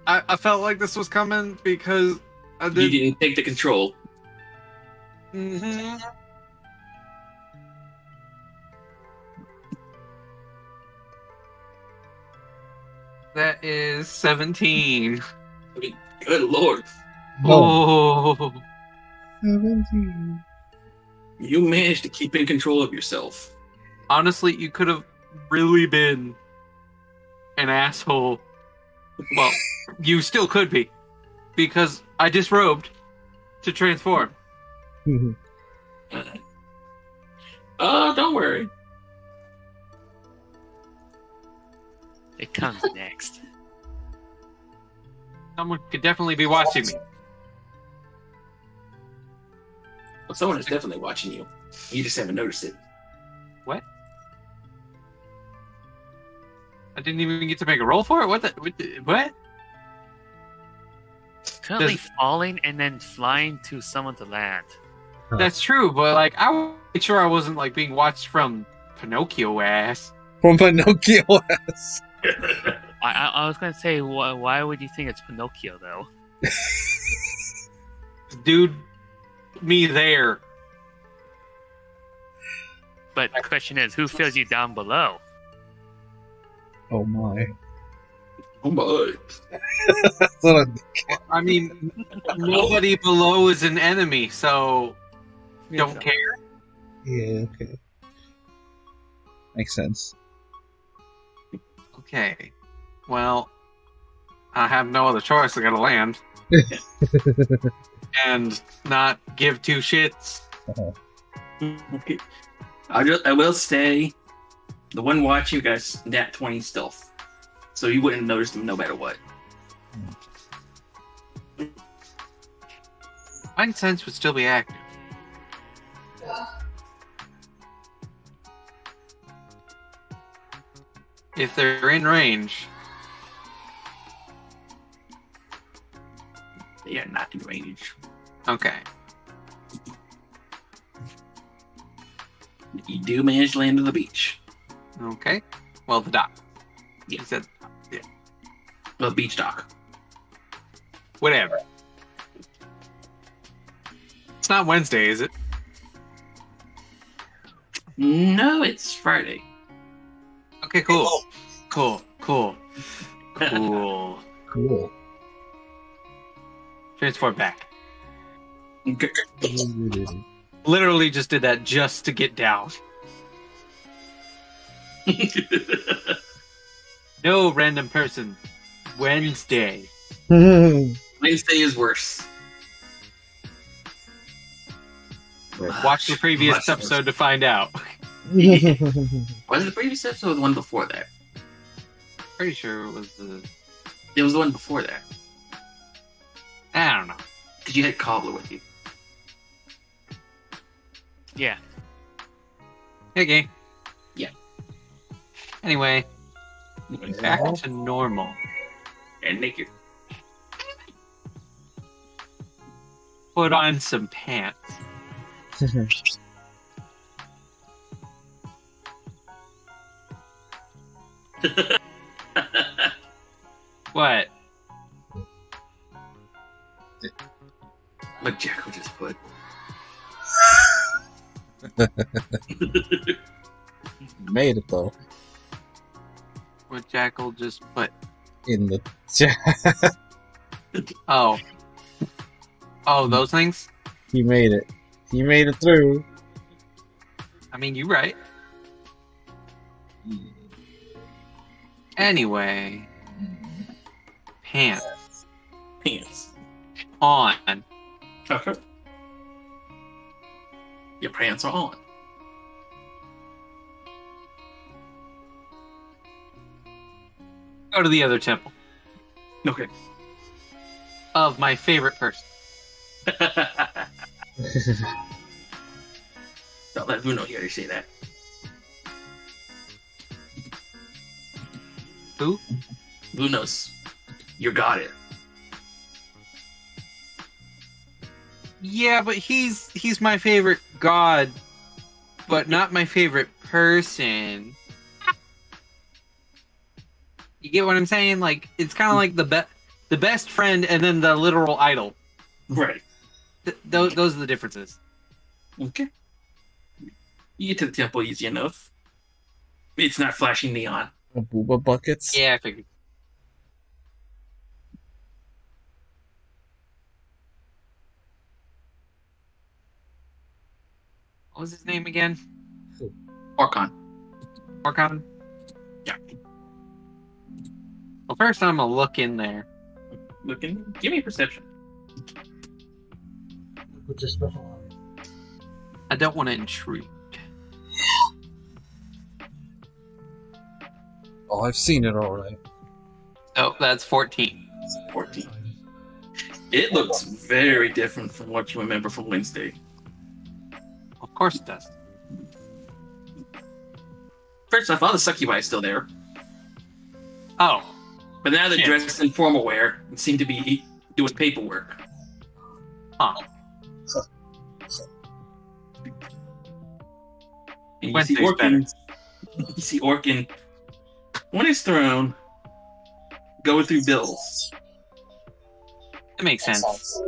I felt like this was coming because I You did. didn't take the control. Mm-hmm. That is 17. I mean, good lord. Oh. 17. You managed to keep in control of yourself. Honestly, you could have really been an asshole. Well, you still could be. Because I disrobed to transform. Don't worry. It comes next. Someone could definitely be watching me. Well, someone is definitely watching you. You just haven't noticed it. What? I didn't even get to make a roll for it? What? Currently Does- falling and then flying to someone to land. That's true, but like I was sure I wasn't like being watched from Pinocchio ass. From Pinocchio ass. I was gonna say, why would you think it's Pinocchio though? Dude, me there. But the question is, who fills you down below? Oh my. Oh my. That's what I mean, nobody below is an enemy, so don't care. yeah, okay. Makes sense. Okay. Well, I have no other choice. I gotta land. And not give two shits. Okay. I will say, the one watching you guys, nat 20 stealth. So you wouldn't notice them no matter what. Mind sense would still be active. If they're in range, They are not in range. okay. You do manage to land on the beach. Okay. Well, the dock. Yeah. You said The beach dock. whatever. It's not Wednesday, is it? No, it's Friday. Okay, cool. Cool. Cool. Cool. Transform back. Okay. Literally just did that just to get down. No random person. Wednesday. Wednesday is worse. Watch the previous Much worse. episode to find out. Was it the previous episode or the one before that? Pretty sure it was the. It was the one before that. I don't know. Because you had Cobbler with you. Yeah. Hey, gang. Anyway, back Yeah. to normal. And naked. Put on some pants. What? What Jackal just put. Made it though. What Jackal just put? In the chat. Oh. Oh, those things? He made it. He made it through. I mean, you're right. Anyway. Pants. Pants. On. Okay. Your pants are on. Go to the other temple. Okay. Of my favorite person. Don't let Bruno hear you say that. Who? Bruno's. You got it. Yeah, but he's my favorite god, but not my favorite person. You get what I'm saying? Like, it's kind of like the best friend and then the literal idol. Right. Those are the differences. Okay. You get to the temple easy enough. It's not flashing neon. Booba buckets. Yeah, I figured. What was his name again? Orcon. Orcon? Yeah. Well, first I'm gonna look in there. Looking. Give me a perception. Put your special on. I don't want to intrude. Oh, I've seen it already. Oh, that's 14. 14. It looks very different from what you remember from Wednesday. Of course it does. First off, all the succubi is still there. Oh, But now they're Shit. dressed in formal wear and seem to be doing paperwork. huh. And you Wednesday's see Orkin. You see Orkin on his throne, going through bills. That makes sense.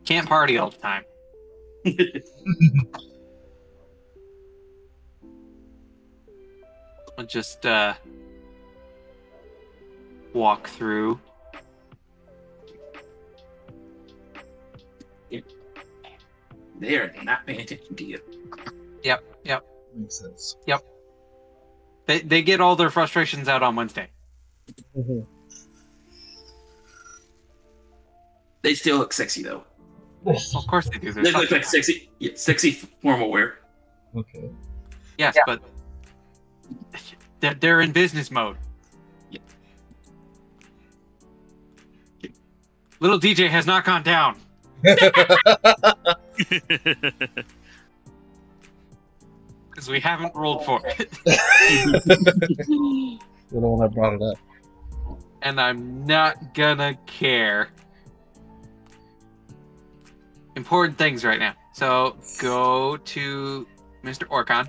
Can't party all the time. I'll just walk through. They are not paying attention to you. Yep. Makes sense. They get all their frustrations out on Wednesday. They still look sexy though. Of course they do. They're They look such- like sexy, yeah, sexy formal wear. Okay. yes, but they're in business mode. Yeah. Little DJ has not gone down. Because we haven't rolled for it. You're the one that brought it up. And I'm not gonna care. Important things right now. So go to Mr. Orcon.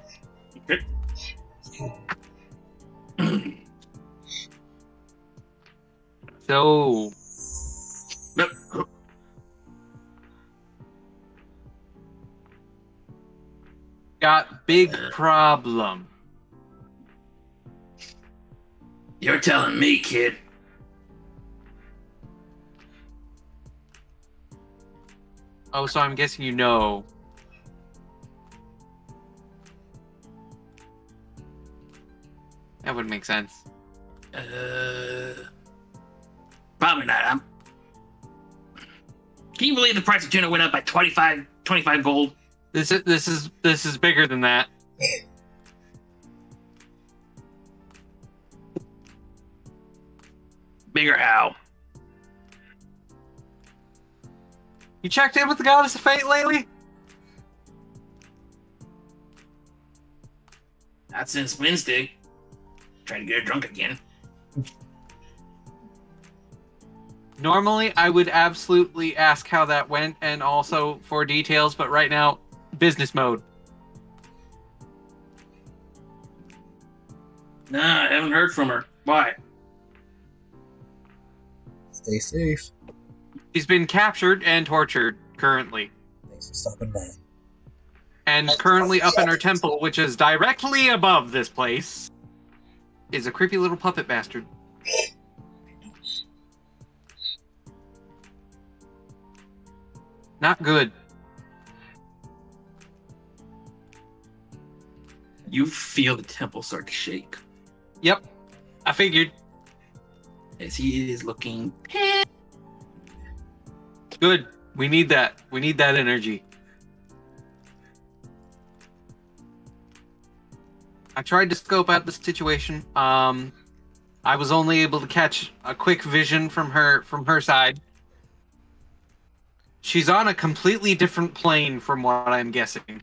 So Nope. got big problem. You're telling me, kid. Oh, so I'm guessing you know. That would make sense. Probably not. Can you believe the price of tuna went up by 25 gold? This is bigger than that. Bigger how? You checked in with the Goddess of Fate lately? Not since Wednesday. try to get her drunk again. Normally, I would absolutely ask how that went and also for details, but right now, business mode. Nah, I haven't heard from her. Why? Stay safe. She's been captured and tortured currently. Thanks for stopping by. And currently up in her temple, which is directly above this place, is a creepy little puppet bastard. Not good. You feel the temple start to shake Yep, I figured. as he is looking. Good. We need that. We need that energy. I tried to scope out the situation. I was only able to catch a quick vision from her side. She's on a completely different plane from what I'm guessing.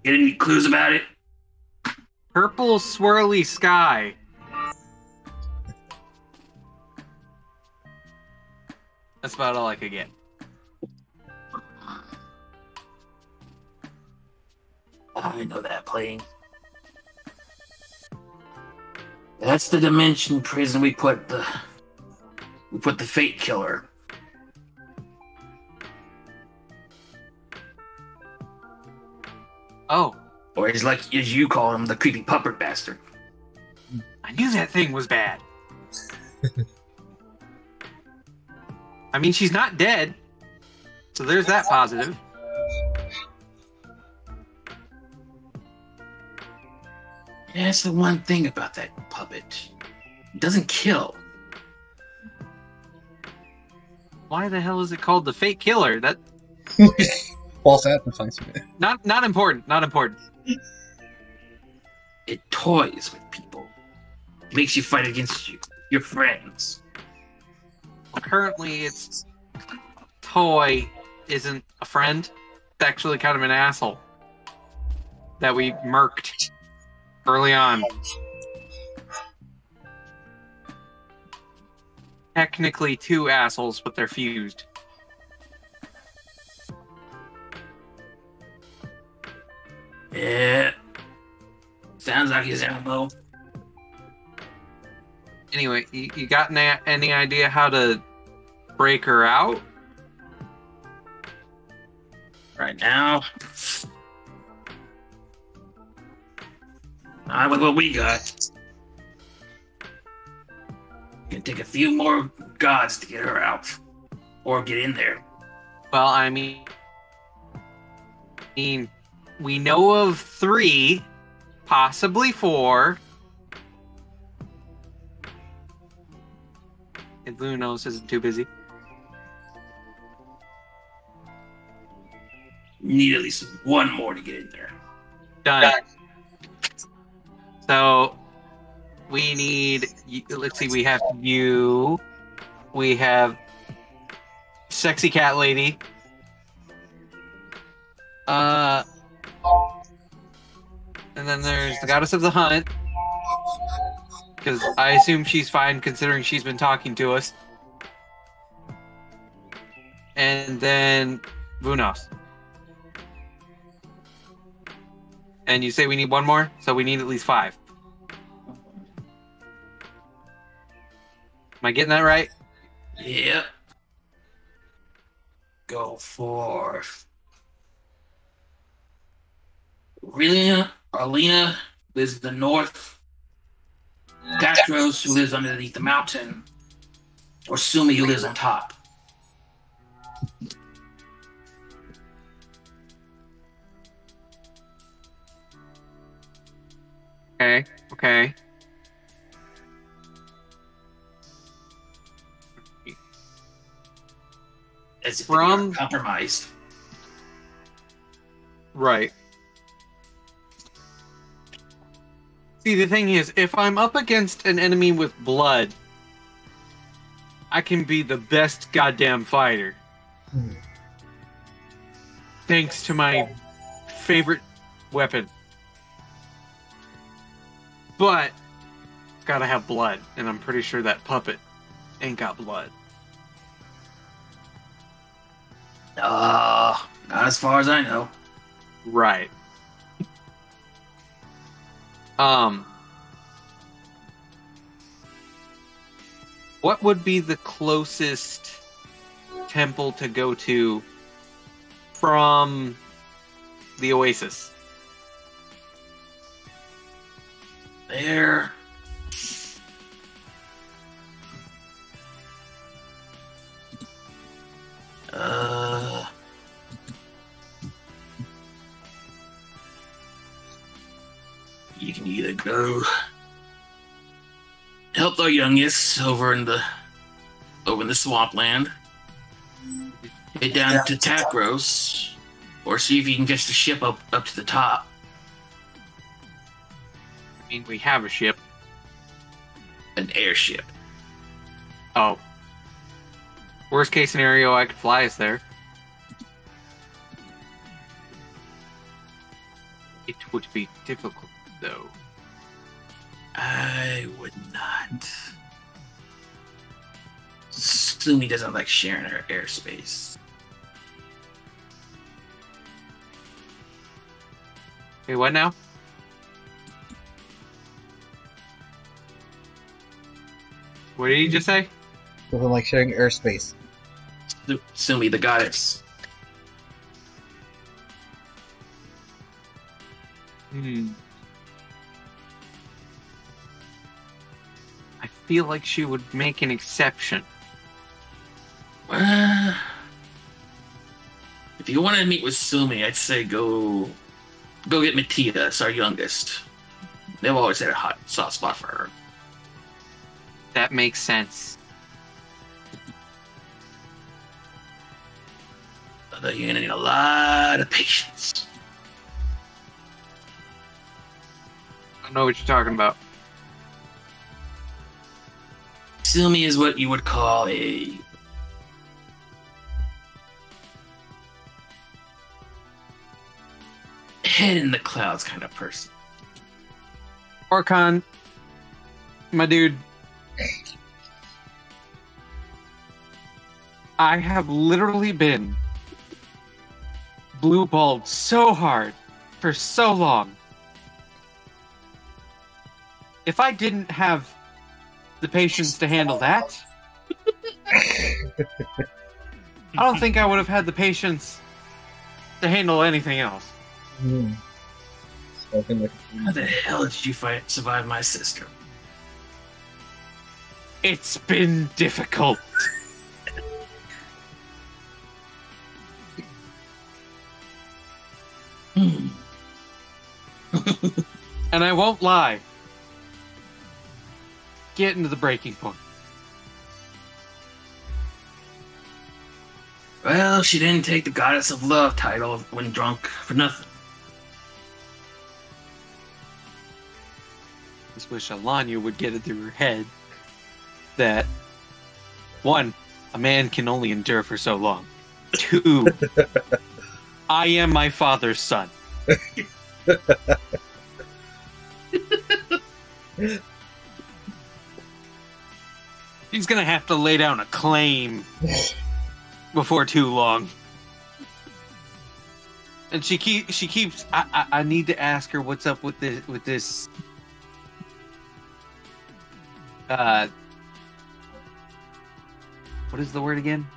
Get any clues about it? Purple swirly sky. That's about all I could get. I know that plane. That's the dimension prison we put the fate killer. Oh, Or as you call him, the creepy puppet bastard. I knew that thing was bad. I mean, she's not dead, so there's that positive. Yeah, that's the one thing about that puppet. It doesn't kill. Why the hell is it called the Fate Killer? That False advertisement. not important. Not important. It toys with people. Makes you fight against your friends. Well, currently, its toy isn't a friend. It's actually kind of an asshole that we murked early on. Technically two assholes, but they're fused. Yeah. Sounds like his ammo. Anyway, you got any idea how to break her out? Right now. Not with what we got. Gonna take a few more gods to get her out. Or get in there. Well, I mean, we know of 3, possibly 4. If Lunos isn't too busy. Need at least one more to get in there. Done. So, we need, let's see, we have you, we have Sexy Cat Lady, and then there's the Goddess of the Hunt, because I assume she's fine considering she's been talking to us, and then Vunos. And you say we need one more, so we need at least 5. Am I getting that right? Yep. Go for Arlena lives in the north. Patros, who lives underneath the mountain. Or Sumi, who lives on top. Okay. As if From- they are compromised. Right. See, the thing is, if I'm up against an enemy with blood, I can be the best goddamn fighter. Thanks to my favorite weapon. but it's gotta have blood, and I'm pretty sure that puppet ain't got blood. Not as far as I know. Right. What would be the closest temple to go to from the Oasis? There. You can either go help the youngest over in the swampland, head down to Tacros, or see if you can catch the ship up to the top. I mean, we have a ship. An airship. Oh. Worst case scenario, I could fly us there. It would be difficult, though. I would not. Sumi doesn't like sharing her airspace. Hey, what now? What did you just say? Doesn't like sharing airspace. Sumi, the goddess. I feel like she would make an exception. If you want to meet with Sumi, I'd say go get Matita, our youngest. They've always had a soft spot for her. That makes sense. Although you're gonna need a lot of patience. I don't know what you're talking about. Sumi is what you would call a head in the clouds kind of person. Orkhan, my dude, I have literally been blue-balled so hard for so long. If I didn't have the patience to handle that, I don't think I would have had the patience to handle anything else. Spoken like a How the hell did you survive my sister? It's been difficult. And I won't lie. Getting to the breaking point. Well, she didn't take the Goddess of Love title when drunk for nothing. Just wish Alanya would get it through her head that, one, a man can only endure for so long. Two, I am my father's son. He's gonna have to lay down a claim before too long. And she keeps. I need to ask her what's up with this. What is the word again?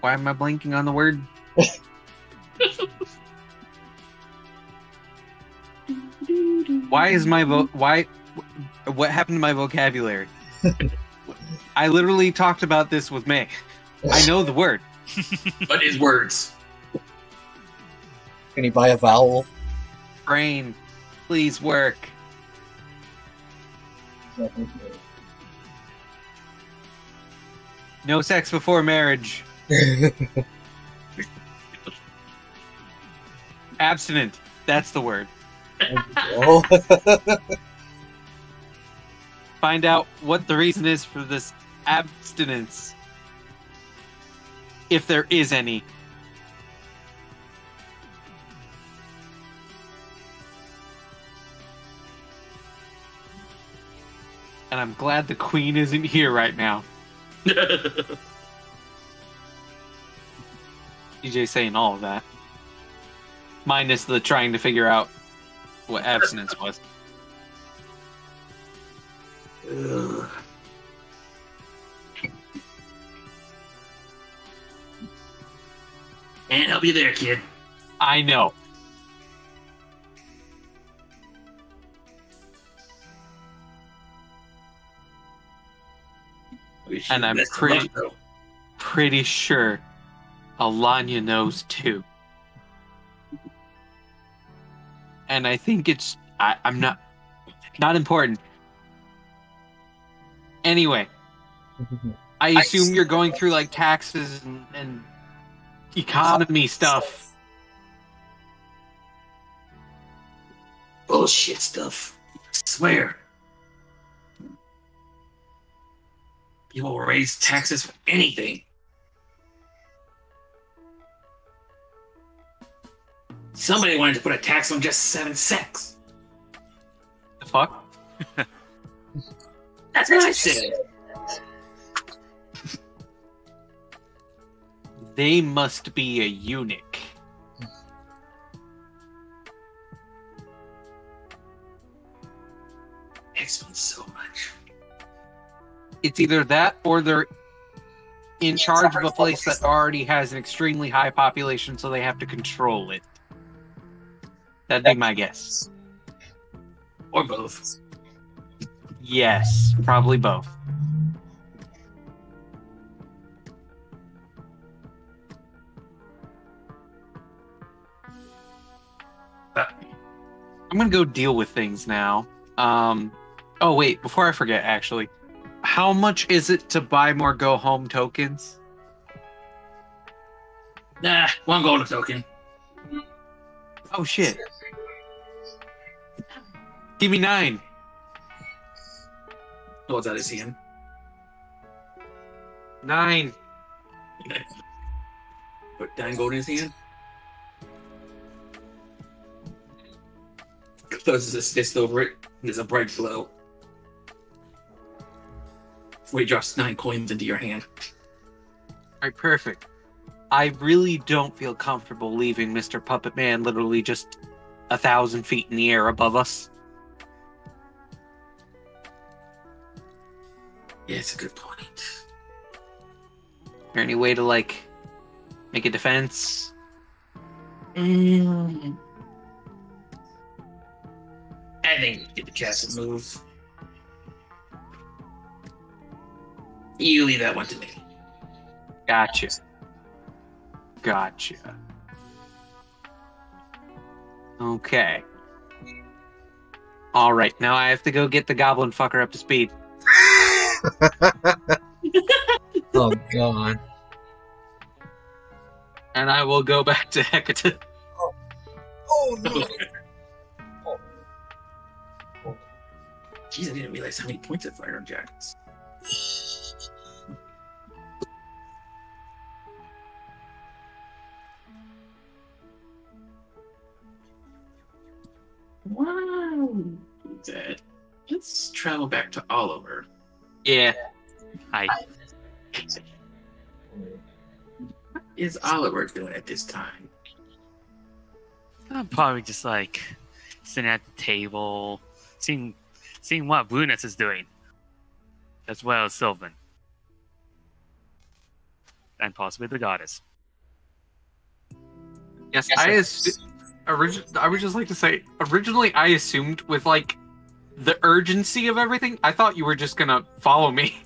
Why am I blanking on the word? Why is my what happened to my vocabulary? I literally talked about this with May. I know the word. What is words? Can you buy a vowel? Brain, please work. No sex before marriage. Abstinent. That's the word. Oh. Find out what the reason is for this abstinence. If there is any. And I'm glad the queen isn't here right now. DJ's saying all of that. Minus the trying to figure out what abstinence was. Ugh. Can't help you there, kid. I know. Wish you And I'm best of luck, though. pretty sure Alanya knows too. And I think I'm not important. Anyway, I assume you're going through like taxes and economy stuff. Bullshit stuff. I swear. People will raise taxes for anything. Somebody wanted to put a tax on just 7 sex. The fuck? That's what I said. They must be a eunuch. Explains so much. It's either that or they're in charge of a place that already has an extremely high population, so they have to control it. That'd be my guess. Or both. Yes, probably both. I'm gonna go deal with things now. Oh wait, before I forget, actually, how much is it to buy more go home tokens? Nah, 1 gold token. Oh shit. Give me 9. Holds out his hand. 9. Put 9 gold in his hand. Closes his fist over it. There's a bright glow. Before he drops 9 coins into your hand. Alright, perfect. I really don't feel comfortable leaving Mr. Puppet Man literally just 1,000 feet in the air above us. Yeah, it's a good point. Is there any way to, like, make a defense? I think get the castle move. You leave that one to me. Gotcha. Okay. Alright, now I have to go get the goblin fucker up to speed. Oh god. And I will go back to Hecate. Oh no. Jeez, I didn't realize how many points it fired on jackets. Wow. That. Let's travel back to Oliver. Yeah. Hi. What is Oliver doing at this time? I'm probably just like sitting at the table, seeing what Brunus is doing, as well as Sylvan, and possibly the goddess. Yes, I would just like to say, originally I assumed with, like, the urgency of everything, I thought you were just gonna follow me.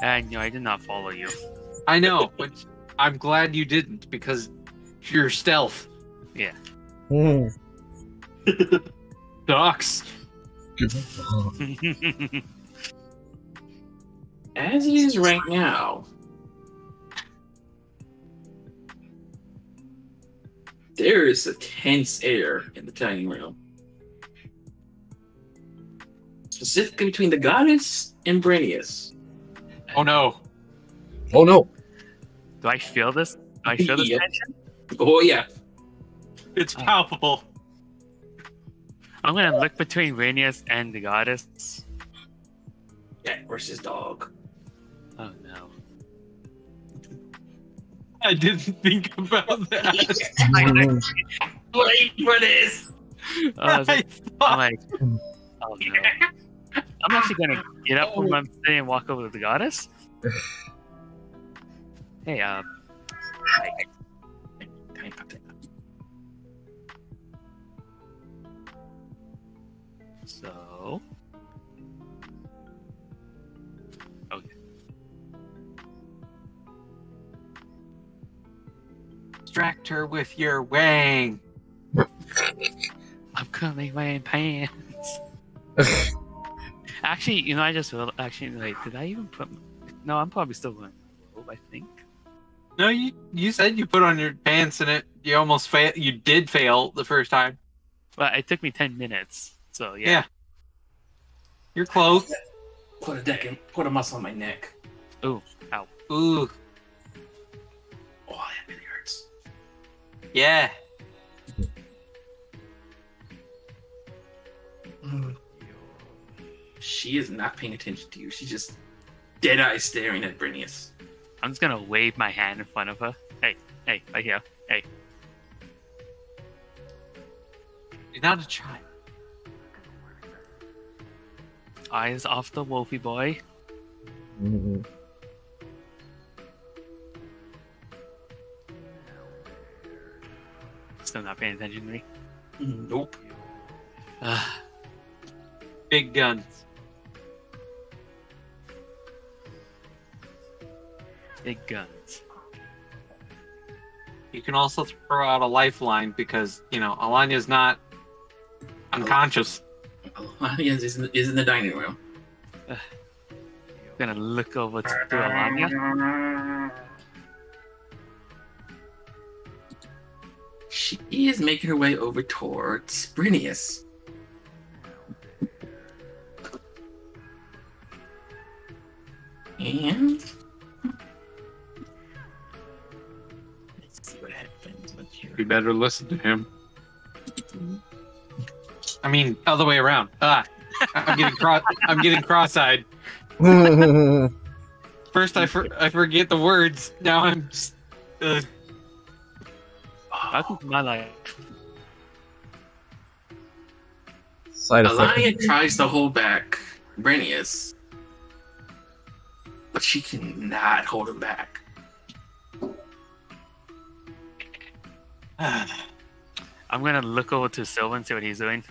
And no, I did not follow you. I know, but I'm glad you didn't, because you're stealth. Yeah. Oh. Ducks. Oh. As it is right now, there is a tense air in the dining room. Specifically between the goddess and Brenius. Oh no. Oh no. Do I feel this? Do I feel this Yep. tension? Oh yeah. It's palpable. I'm gonna look between Rhaenys and the goddess. Cat versus dog. Oh no. I didn't think about that. Wait for this. I'm like, oh no. I'm actually gonna get up from my sitting and walk over to the goddess. Hey, so. Okay. Distract her with your wang. I'm coming wearing pants. Actually, you know, I just realized, like, did I even put? No, I'm probably still going. I think. No, you said you put on your pants and you almost failed. You did fail the first time. Well, it took me 10 minutes, so yeah. Yeah. You're close. Put a muscle on my neck. Ooh, ow. Ooh, Oh, that really hurts. yeah. She is not paying attention to you. She's just dead eyes staring at Brinius. I'm just gonna wave my hand in front of her. Hey, right here. Hey. You're not a child. Eyes off the Wolfie boy. Mhm. Still not paying attention to me. Nope. Big guns. Big guns. You can also throw out a lifeline because, you know, Alania's not unconscious. Alania is in the dining room. Gonna look over to Alania. She is making her way over towards Brinius. And let's see what happens with You your. better listen to him. I mean, other way around. I'm getting cross-eyed. First, I forget the words. Now I'm. Welcome to my life. Side effect. Alania tries to hold back Brinius, but she cannot hold him back. I'm gonna look over to Silva and see what he's doing.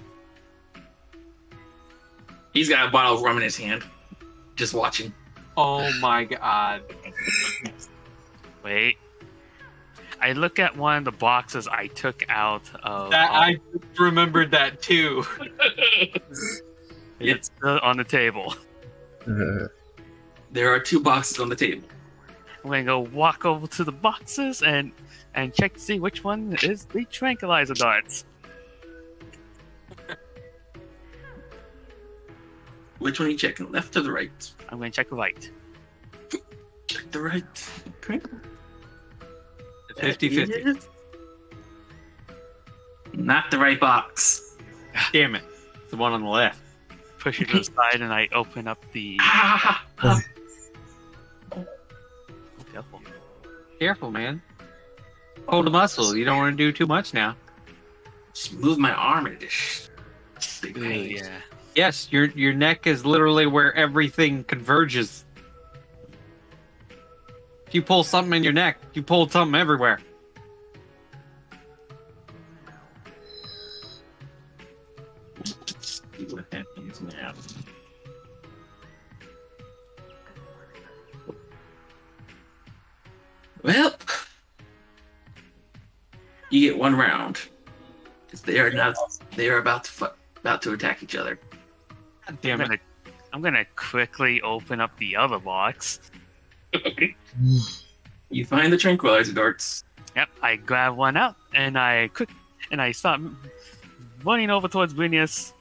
He's got a bottle of rum in his hand, just watching. Oh my god. Wait. I look at one of the boxes I took out of. I remembered that too. It's still on the table. There are 2 boxes on the table. I'm gonna go walk over to the boxes and check to see which one is the tranquilizer darts. Which one are you checking? Left or the right? I'm gonna check the right. Check the right. Okay. 50-50. Not the right box. Damn it. It's the one on the left. Push it to the side and I open up the. Careful. Careful, man. Hold a muscle. You don't want to do too much now. Just move my arm into this big Ooh, pain. yeah. Yes, your neck is literally where everything converges. If you pull something in your neck, you pull something everywhere. Let's see what happens now. Well, you get 1 round. Because they are about to attack each other. God damn it. I'm gonna quickly open up the other box. Okay. You find the tranquilizer darts. Yep, I grab one out and I start running over towards Brinius.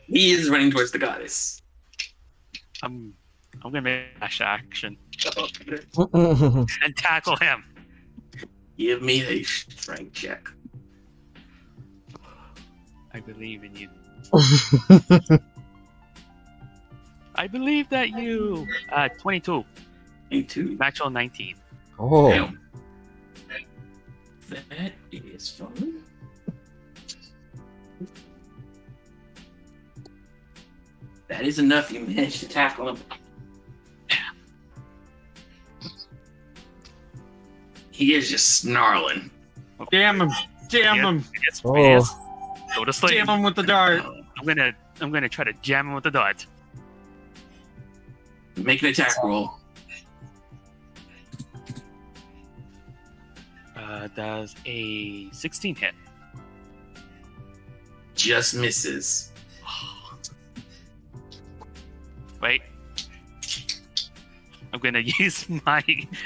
He is running towards the goddess. I'm gonna make a dash action Uh-oh. and tackle him. Give me a strength check. I believe in you. I believe that you 22. 22. Natural 19. Oh. Damn. That is fun. That is enough. You managed to tackle him. He is just snarling. Jam him. Jam him. Yes, Oh. yes. Go to sleep. Jam him with the dart. I'm gonna try to jam him with the dart. Make an attack roll. Does a 16 hit? Just misses. Wait. I'm gonna use my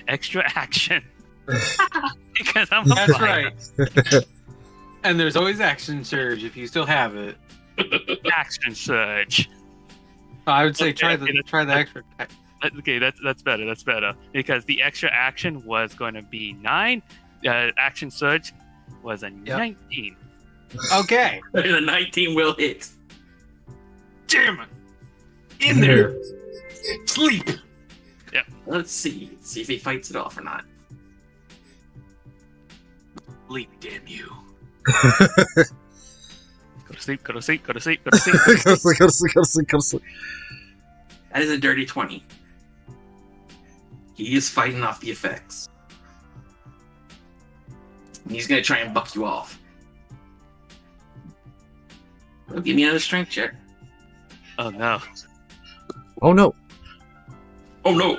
extra action. Because I'm a That's fighter. right. And there's always action surge if you still have it. Action surge. I would say Okay, try the extra. Okay, that's better. That's better because the extra action was going to be 9. Action surge was a 19. Okay. The 19 will hit. Jam it. In there. Sleep. Let's see. See if he fights it off or not. Sleep, damn you. Go to sleep. Go to sleep. Go to sleep. Go to sleep. Go to sleep. That is a dirty 20. He is fighting off the effects. And he's gonna try and buck you off. Well, give me another strength check. Oh no. Oh no. Oh no!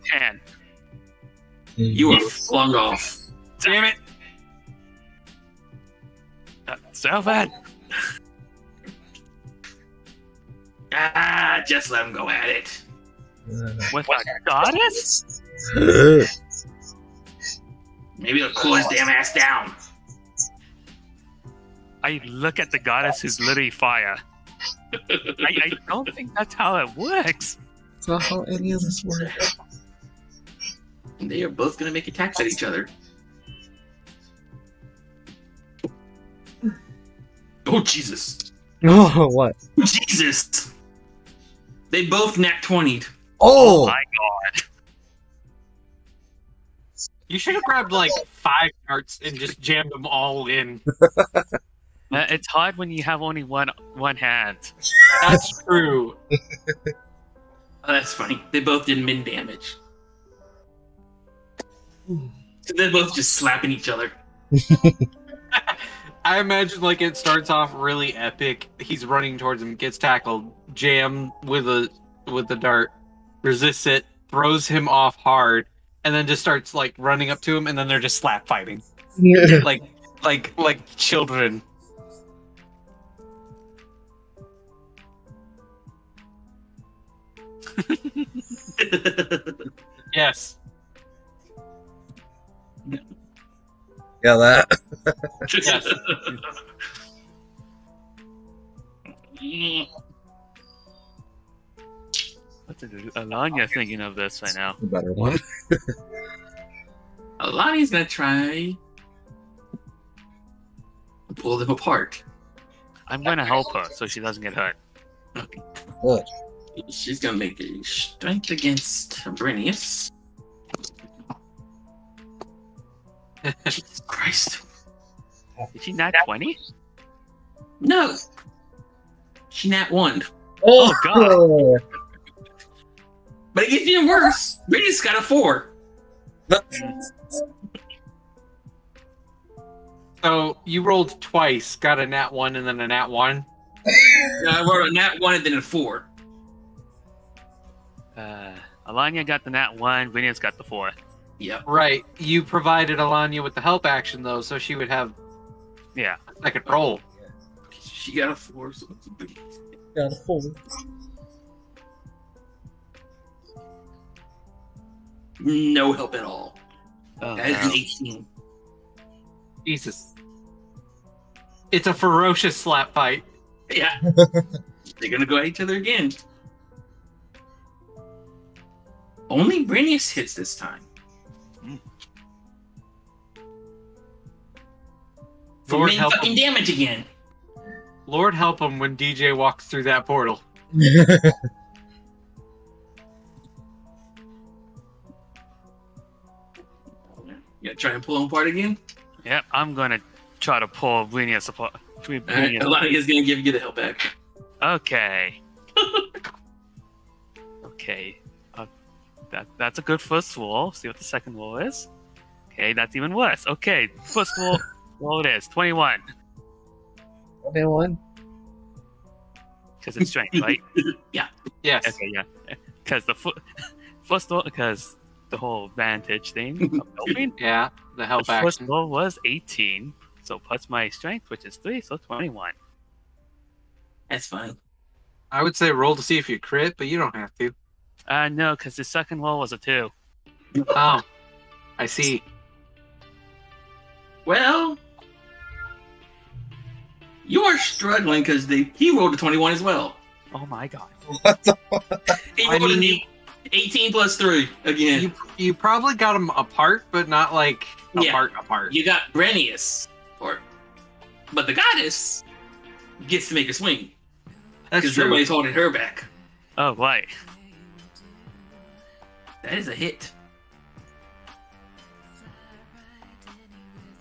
10. You are flung off. Damn it. So bad. Just let him go at it. With a goddess? Maybe he'll cool his damn ass down. I look at the goddess who's literally fire. I don't think that's how it works. That's not how any of this works. And they are both gonna make attacks at each other. Oh Jesus! Oh, what? Jesus! They both nat 20'd. Oh! My god. You should have grabbed like 5 darts and just jammed them all in. It's hard when you have only one hand. That's true. Oh, that's funny. They both did min damage. So they're both just slapping each other. I imagine like it starts off really epic. He's running towards him, gets tackled, jam with the dart, resists it, throws him off hard, and then just starts like running up to him, and then they're just slap fighting, like children. Yes. Yeah, that. What's Alanya thinking of this right now? The better one. Alani's gonna try to pull them apart. I'm gonna help her so she doesn't get hurt. Good. She's gonna make a strength against Brinius. Jesus Christ. Did she not 20? No! She nat 1. Oh, God. But it gets even worse. Brinius got a 4. So you rolled twice, got a nat 1 and then a nat 1. I rolled a nat 1 and then a 4. Alanya got the nat 1, Vinny's got the 4. Yep. Right. You provided Alanya with the help action though, so she would have Yeah. a second roll. She got a 4, so it's a big... Got a 4. No help at all. Oh, That is an no. 18. Jesus. It's a ferocious slap fight. Yeah. They're gonna go at each other again. Only Brinius hits this time. For Lord main help fucking him. damage again. Lord help him when DJ walks through that portal. You gonna try and pull him apart again? Yep, I'm gonna try to pull Brinius apart. Alright, Alani is gonna give you the help back. Okay. Okay. That's a good first roll. See what the second roll is. Okay, that's even worse. Okay, first roll it is 21. 21. Because it's strength, right? Yes. Okay, yeah. Because first roll, because the whole advantage thing of helping. Yeah, the help The first action. roll was 18, so plus my strength, which is 3, so 21. That's fine. I would say roll to see if you crit, but you don't have to. No, because the second roll was a 2. Oh, I see. Well, you are struggling because he rolled a 21 as well. Oh my god. What the fuck? He I rolled mean, 18 plus 3 again. You probably got them apart, but not like apart. You got Brenius, but the goddess gets to make a swing That's because true. nobody's holding her back. Oh, right. That is a hit.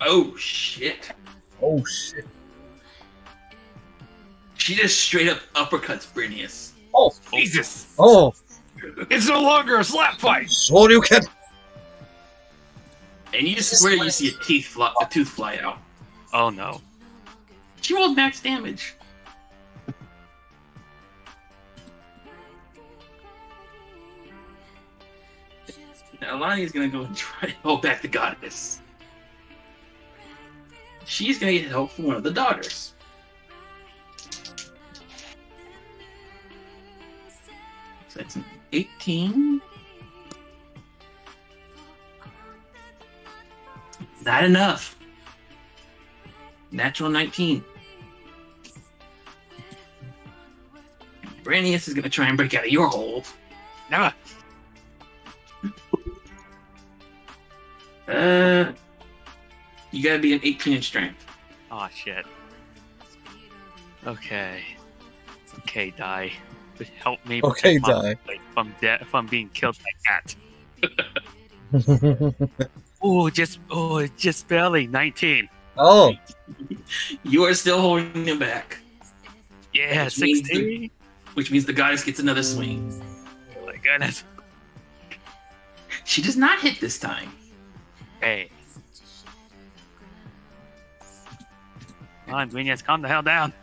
Oh shit! Oh shit. She just straight up uppercuts Brenius. Oh. Jesus! Oh. It's no longer a slap fight. So you can. And you just swear you see a tooth fly out. Oh no. She rolled max damage. Now Alani is gonna go and try to hold back the goddess. She's gonna get help from one of the daughters. So that's an 18. Not enough. Natural 19. Branius is gonna try and break out of your hold. Never. You gotta be an 18 in strength. Oh shit. Okay. Okay, die. Help me. Okay, protect my die. family from being killed by cat. Just barely 19. Oh. You are still holding him back. Yeah, Which means 16. Which means the goddess gets another swing. Oh my goodness. She does not hit this time. Hey. Come on, Brinius, calm the hell down.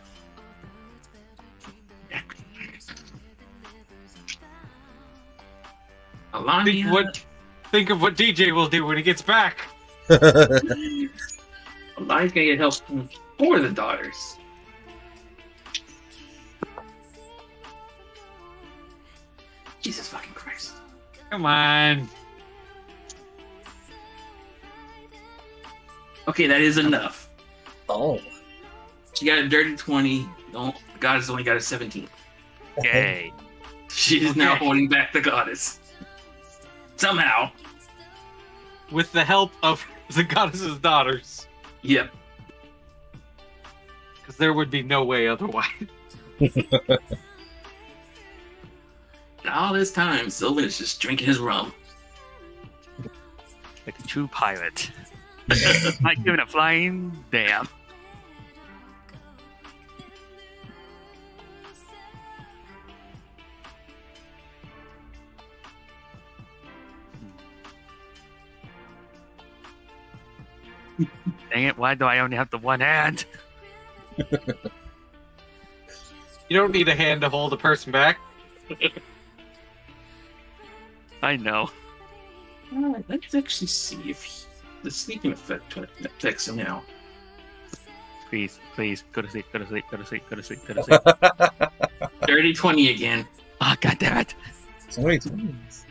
Alania, Think of what DJ will do when he gets back. Alania's gonna get help from 4 of the daughters. Jesus fucking Christ. Come on. Okay, that is enough. Oh. She got a dirty 20. The goddess only got a 17. Okay. She is now Okay. holding back the goddess. Somehow. With the help of the goddess's daughters. Yep. Because there would be no way otherwise. And all this time, Sylvan is just drinking his rum. Like a true pirate. Not giving a flying damn. Dang it, why do I only have the one hand? You don't need a hand to hold a person back. I know. Alright, let's actually see if the sleeping effect affects him now. Please, please, go to sleep, go to sleep, go to sleep, go to sleep, go to sleep. Dirty 20 again. Ah, god damn it. So many times.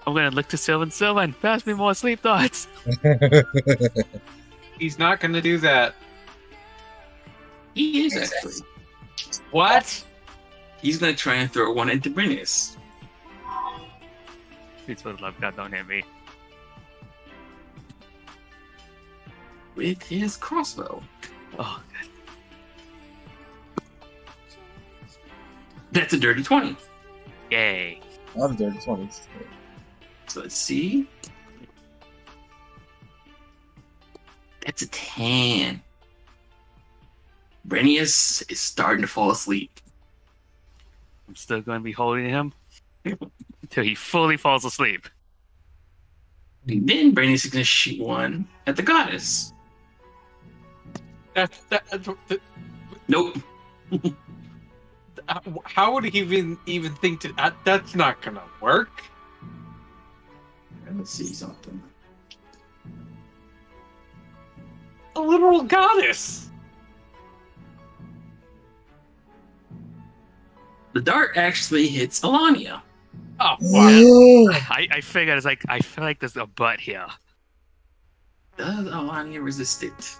I'm gonna look to Sylvan. Pass me more sleep thoughts. He's not going to do that. He is actually. What? He's gonna try and throw one into Brinius. Please, for the love of God, don't hit me. With his crossbow. Oh, That's a dirty 20. Yay. I have dirty 20s. So let's see. That's a 10. Brenius is starting to fall asleep. I'm still going to be holding him until he fully falls asleep. And then Brenius is going to shoot one at the goddess. Nope. How would he even think to? That's not gonna work. Let's see something. A literal goddess. The dart actually hits Alania. Oh, wow. Oh, I figured it's like I feel like there's a butt here. Does Alania resist it?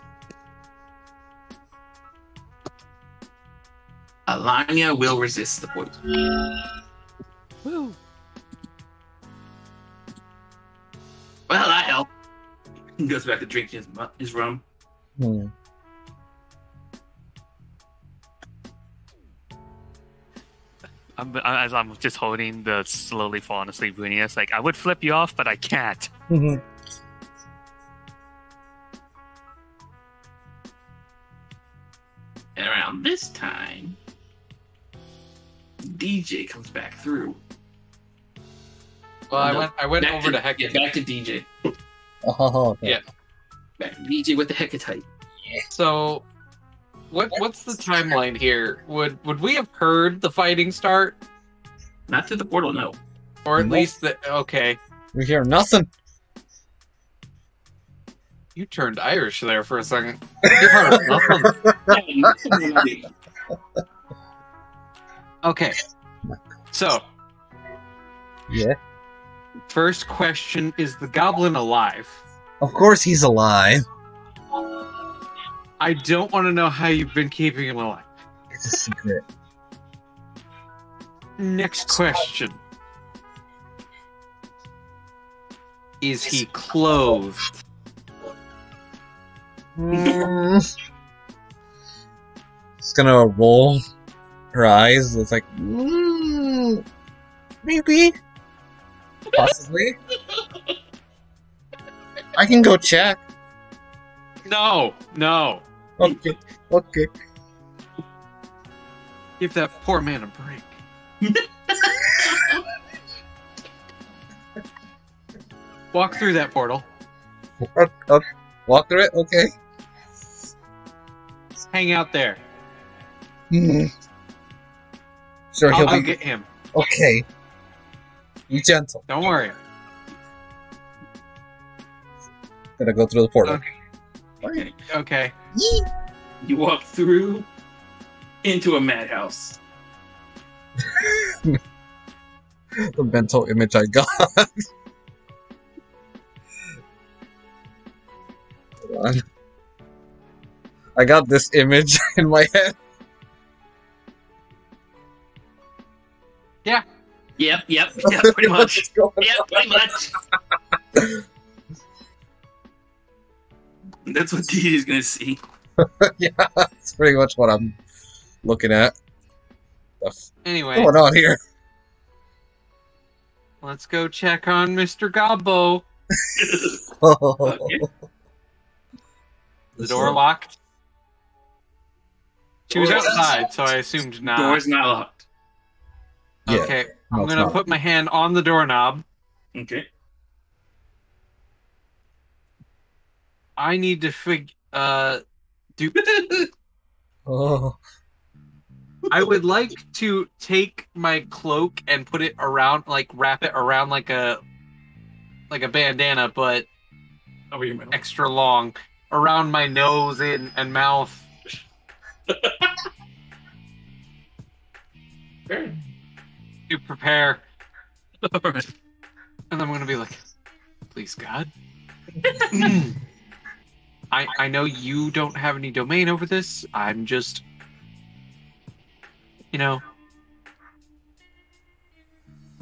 Alania will resist the poison. Woo. Well, that helped. He goes back to drinking his rum. hmm. As I'm just holding the slowly falling asleep Brunius, like I would flip you off, but I can't. Mhm. And around this time, DJ comes back through. Well, No, I went back over to Hecate. Yeah, back to DJ. Oh, okay. Yeah. Back to DJ with the Hecate. So, what's the timeline here? Would we have heard the fighting start, Not through the portal, no. or at Nope. least the? Okay, We hear nothing. you turned Irish there for a second. You heard nothing. Okay, so Yeah. first question: is the goblin alive? Of course he's alive. I don't want to know how you've been keeping him alive. It's a secret. Next question: is he clothed? It's gonna roll her eyes. It's like, maybe, possibly. I can go check. No. Okay, okay. Give that poor man a break. Walk through that portal. Walk through it. Okay. Hang out there. Sure, he'll I'll be get him. okay. Be gentle. Don't worry. Gonna go through the portal. Okay. Okay. You walk through into a madhouse. The mental image I got. Hold on. I got this image in my head. Yep, pretty much. What's going Yep, pretty much. That's what DJ's gonna see. on? Yeah, that's pretty much what I'm looking at. What's Anyway, going on here? let's go check on Mr. Gobbo. Okay. The door locked. She was outside, so I assumed not. Door's not locked. Yeah. Okay, No, I'm it's gonna not. put my hand on the doorknob. Okay. I need to do. Oh, I would like to take my cloak and put it around, like wrap it around like a bandana, but Over your middle. extra long, around my nose and mouth. Fair. To prepare, Alright. and I'm gonna be like, please God. I know you don't have any domain over this. I'm just,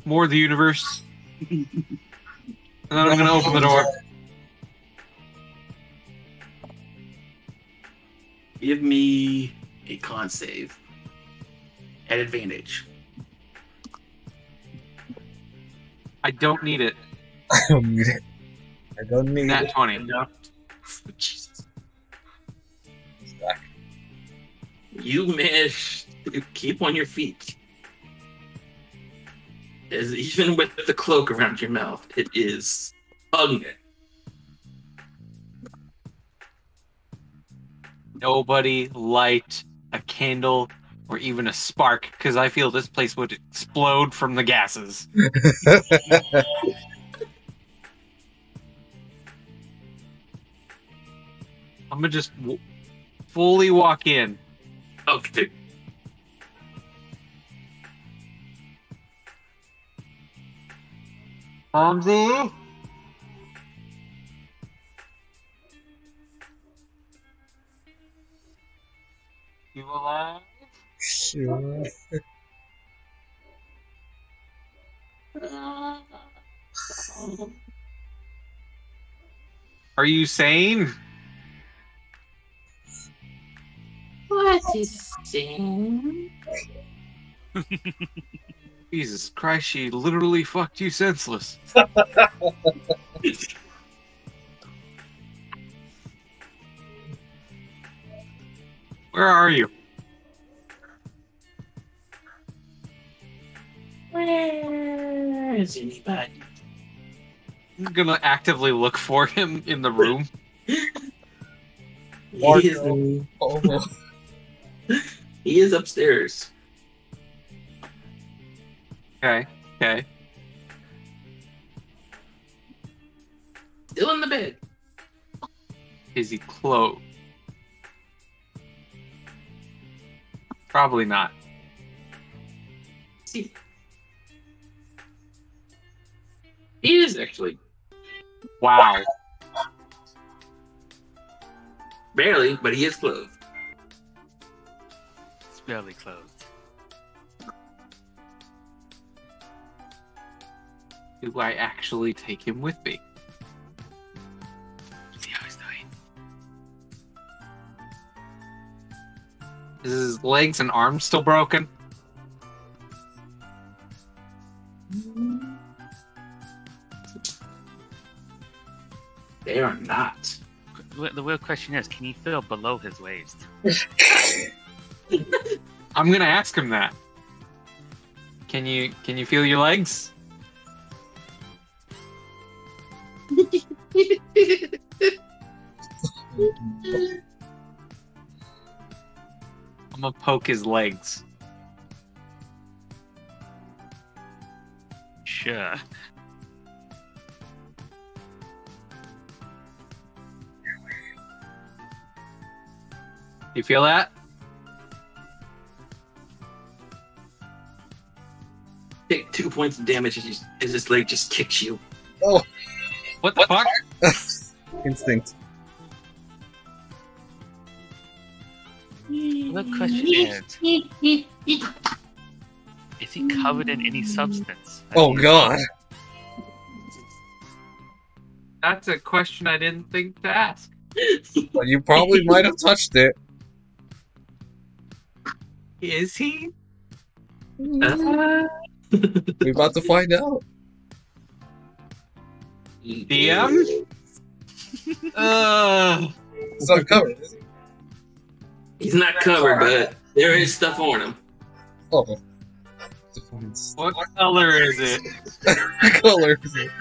more of the universe. And then I'm gonna open the door. Give me a con save. At advantage. I don't need it. I don't need it. I don't need Nat it. 20. No. Jesus. It's back. You managed to keep on your feet. As even with the cloak around your mouth, it is pungent. Nobody light a candle or even a spark, because I feel this place would explode from the gases. I'm gonna just fully walk in. Okay. Hamzy? You alive? Sure. Are you sane? What is saying? Jesus Christ, she literally fucked you senseless. Where are you? Where is anybody? I'm gonna actively look for him in the room. He is, Oh. he is upstairs. Okay, okay. Still in the bed. Is he clothed? Probably not. See. He is actually. Wow. Barely, but he is clothed. It's barely closed. Do I actually take him with me? See how he's doing. Is his legs and arms still broken? They are not. The real question is, can he feel below his waist? I'm gonna ask him that. Can you feel your legs? I'm gonna poke his legs. Sure. You feel that? Take 2 points of damage as this leg just kicks you. Oh, What the fuck? instinct. The question is he covered in any substance? Oh God. That's a question I didn't think to ask. Well, you probably might have touched it. Is he? We're about to find out. DM? It's not covered, is it? He's not covered, but there is stuff on him. Oh. What color is it? What color is it?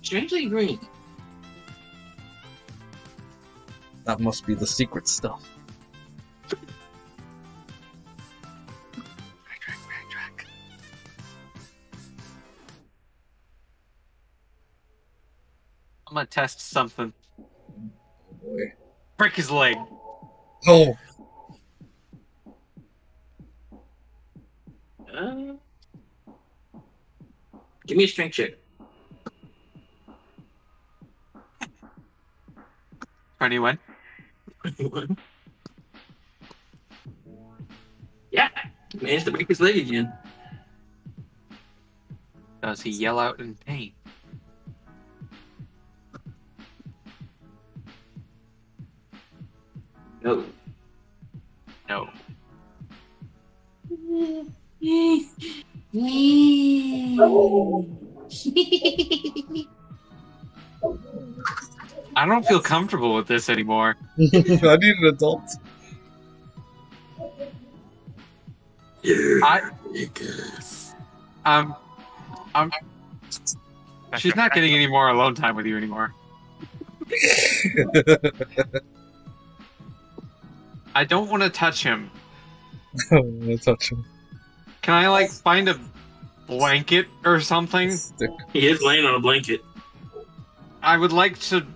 Strangely green. That must be the secret stuff. Backtrack. I'm gonna test something. Oh boy. Break his leg. Oh. Give me a strength check. 21. Yeah, managed to break his leg again. Does he yell out in pain? No. No. I don't feel comfortable with this anymore. I need an adult. I'm She's not getting any more alone time with you anymore. I don't want to touch him. I don't want to touch him. Can I, like, find a blanket or something? Stick. He is laying on a blanket. I would like to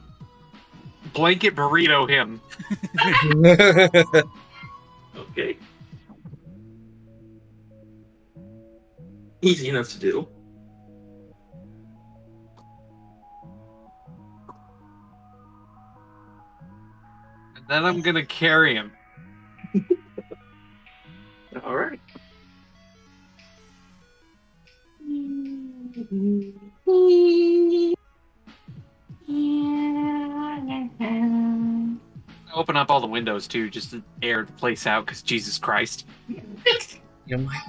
blanket burrito him. Okay. Easy enough to do. And then I'm gonna carry him. All right. Open up all the windows too, just to air the place out, because Jesus Christ. You're my...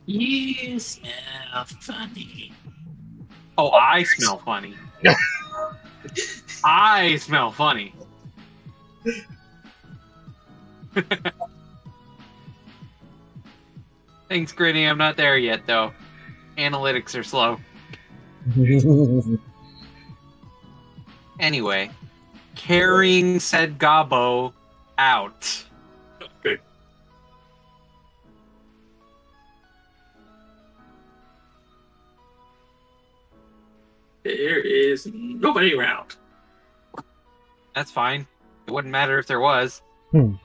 You smell funny. Oh, I smell funny. I smell funny. Thanks, Gritty. I'm not there yet, though. Analytics are slow. Anyway, carrying said gobbo out. Okay. There is nobody around. That's fine. It wouldn't matter if there was. You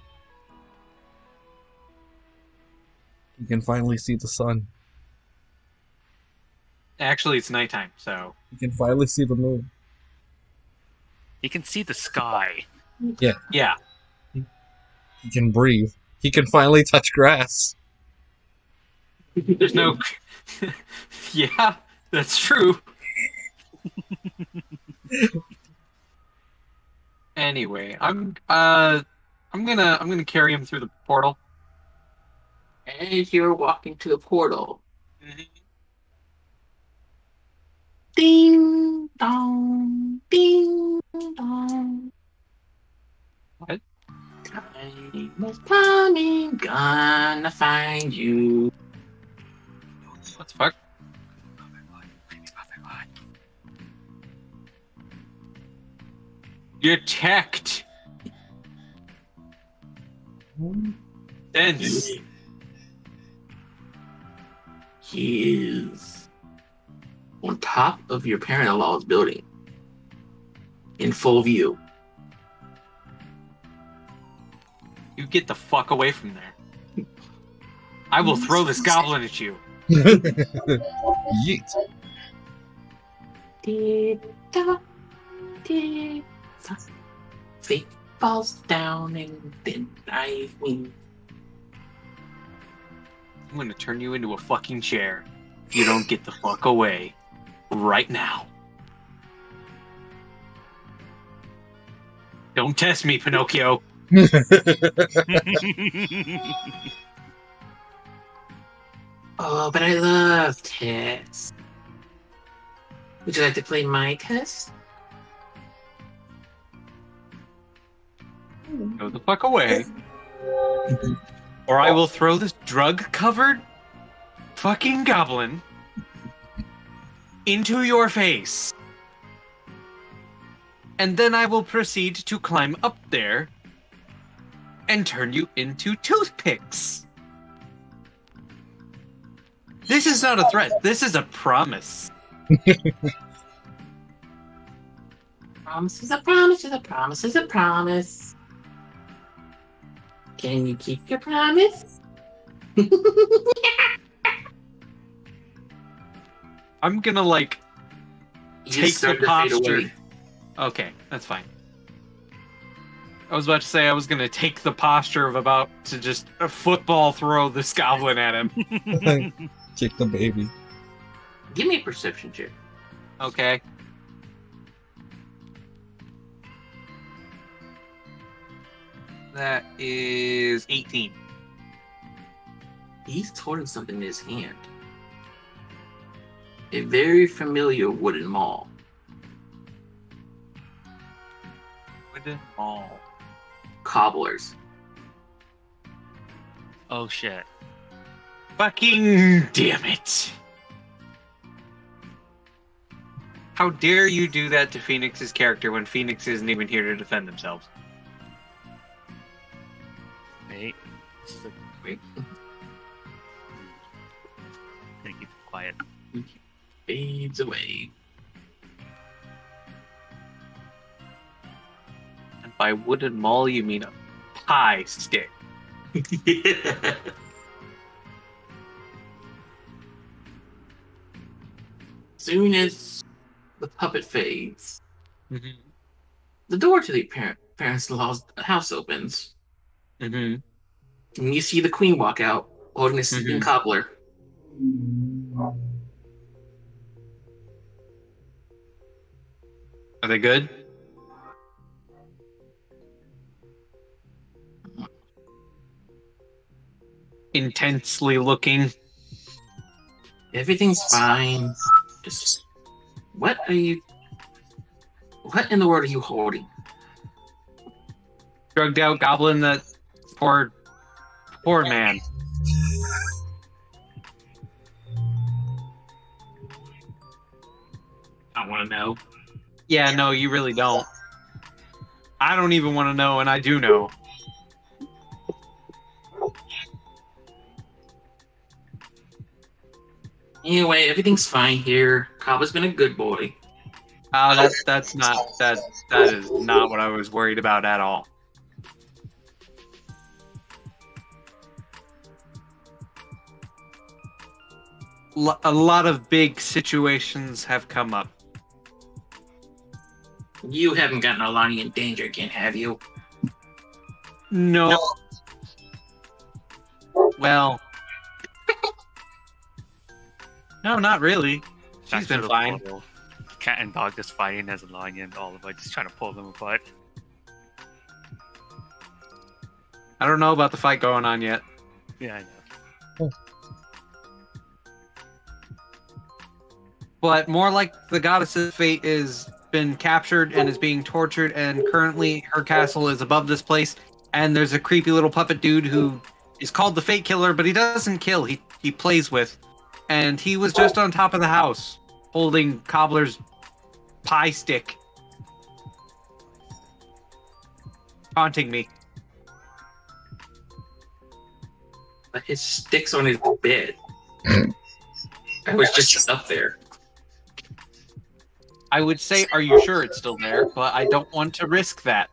can finally see the sun. Actually, it's nighttime, so... You can finally see the moon. You can see the sky. Yeah. He can breathe. He can finally touch grass. There's no... Yeah, that's true. Anyway, I'm gonna carry him through the portal. As you're walking to the portal, Mm-hmm. ding dong, ding dong. What? Time is coming, gonna find you. What the fuck? You're teched. Dense. He is on top of your parent-in-law's building, in full view. You get the fuck away from there. I will throw this goblin at you. Yeet. Fate falls down and then I win. I'm gonna turn you into a fucking chair. If you don't get the fuck away right now. Don't test me, Pinocchio. Oh, but I love tests. Would you like to play my test? Go the fuck away. Or I will throw this drug-covered fucking goblin into your face. And then I will proceed to climb up there and turn you into toothpicks. This is not a threat. This is a promise. Promise is a promise is a promise is a promise. Can you keep your promise? I'm gonna, like, You take the start to fade posture. away. Okay, that's fine. I was about to say I was gonna take the posture of about to just football throw this goblin at him. Kick the baby. Give me a perception check. That is 18. He's holding something in his hand. A very familiar wooden maul. Wooden maul. Cobblers. Oh shit. Fucking damn it. How dare you do that to Phoenix's character when Phoenix isn't even here to defend themselves? Wait. Wait. Gonna keep quiet. Fades away. And by wooden maul, you mean a pie stick. Soon as the puppet fades, Mm-hmm. the door to the parents-in-law's house opens. Mm-hmm. And you see the queen walk out, holding a sleeping cobbler. Are they good? Intensely looking. Everything's fine. Just what in the world are you holding? Drugged out goblin that poor man. I want to know. Yeah, no, you really don't. I don't even want to know, and I do know. Anyway, everything's fine here. Cobb's been a good boy. That is not what I was worried about at all. A lot of big situations have come up. You haven't gotten Alani in danger again, have you? No. Well. No, not really. She's Back to been the fine. portal. Cat and dog just fighting as a lion and all of it, just trying to pull them apart. I don't know about the fight going on yet. Yeah, I know. But more like the goddess's fate is been captured and is being tortured, and currently her castle is above this place, and there's a creepy little puppet dude who is called the Fate Killer, but he doesn't kill, he plays with. And he was just on top of the house, holding Cobbler's pie stick. Taunting me. But his stick's on his bed. I was just up there. I would say, are you sure it's still there? But I don't want to risk that.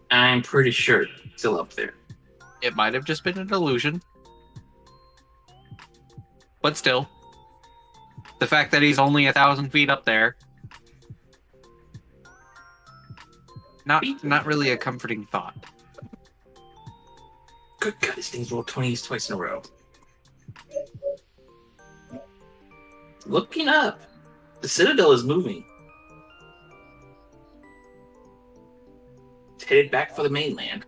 I'm pretty sure it's still up there. It might have just been an illusion. But still. The fact that he's only 1,000 feet up there. Not really a comforting thought. Good God, this thing's rolled 20s twice in a row. Looking up. The Citadel is moving. It's headed back for the mainland.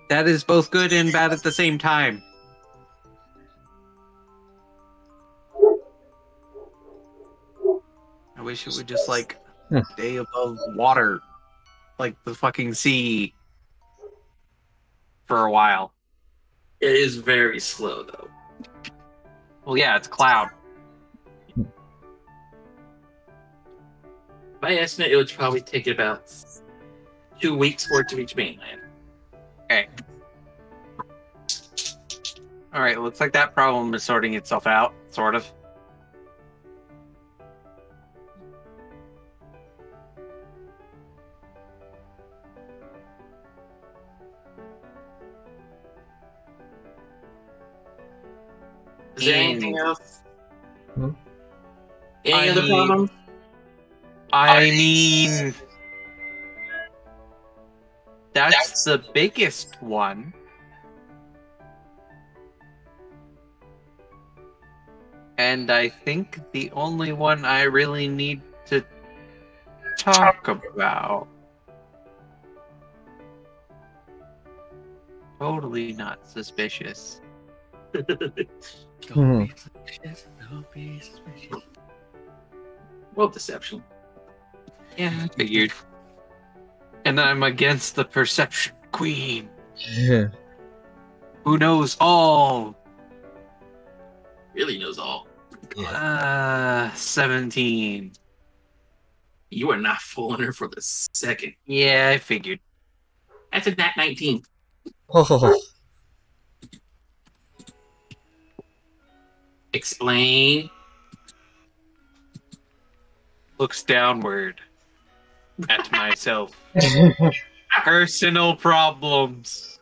That is both good and bad at the same time. I wish it would just, like, stay above water. Like the fucking sea. For a while. It is very slow, though. Well, yeah, it's cloud. By estimate, it would probably take about 2 weeks for it to reach mainland. Okay. Alright, looks like that problem is sorting itself out, sort of. Is there anything else? Hmm? Any other problems? I mean, that's the biggest one. And I think the only one I really need to talk about. Totally not suspicious. Don't be suspicious. Don't be suspicious. Well, deception. Yeah, I figured. And I'm against the Perception Queen, Yeah. who knows all. Really knows all. 17. You are not fooling her for the second. Yeah, I figured. That's a nat 19. Oh. Explain. Looks downward at myself. Personal problems.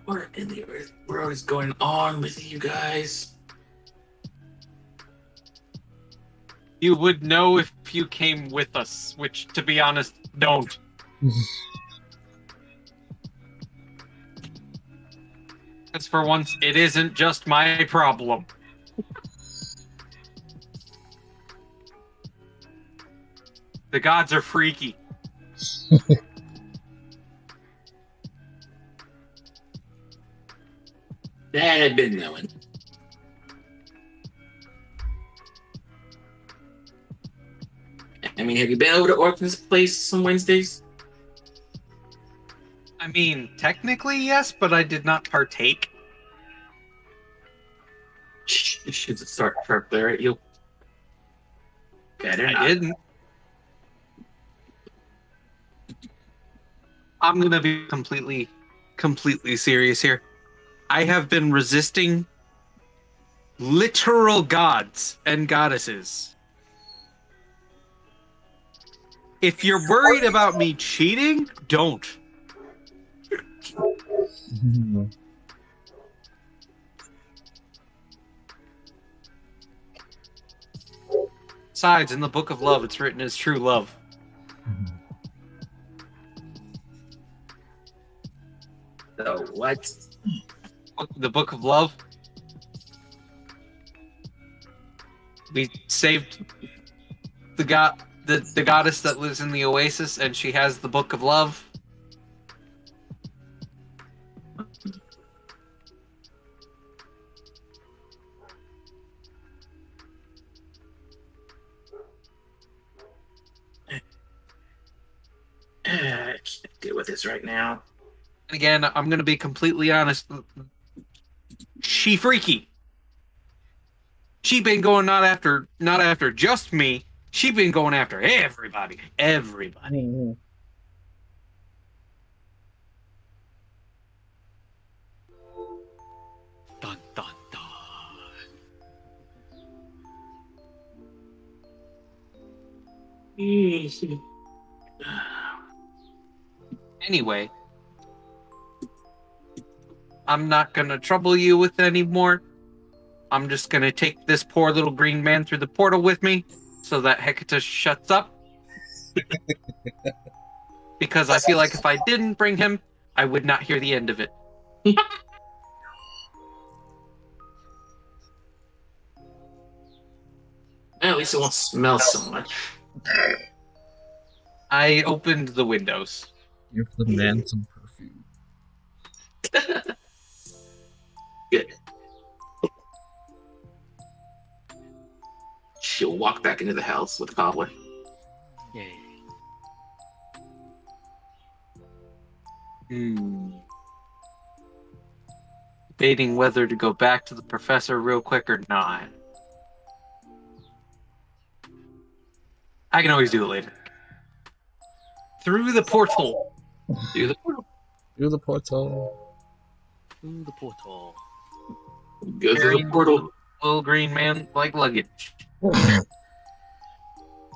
What in the earth world is going on with you guys? You would know if you came with us, which, to be honest, don't. Because for once, it isn't just my problem. The gods are freaky. That had been knowing. I mean, have you been over to Orphan's place on Wednesdays? I mean, technically, yes, but I did not partake. You should start sharp there at you. Better not. I didn't. I'm gonna be completely serious here. I have been resisting literal gods and goddesses. If you're worried about me cheating, don't. Besides, in the Book of Love, it's written as true love. So what? The Book of Love. We saved the goddess that lives in the oasis, and she has the Book of Love. I can't deal with this right now. And again, I'm gonna be completely honest. She freaky. She been going not after just me. She been going after everybody. Everybody. Dun dun dun. Anyway, I'm not gonna trouble you with any more. I'm just gonna take this poor little green man through the portal with me so that Hecate shuts up. Because I feel like if I didn't bring him, I would not hear the end of it. At least it won't smell so much. I opened the windows. Give the man some perfume. Good. She'll walk back into the house with the cobbler. Yay. Debating whether to go back to the professor real quick or not. I can always do it later. Through the portal. Do the portal. Through the portal. Through the portal. Go through the portal. Little green man like luggage.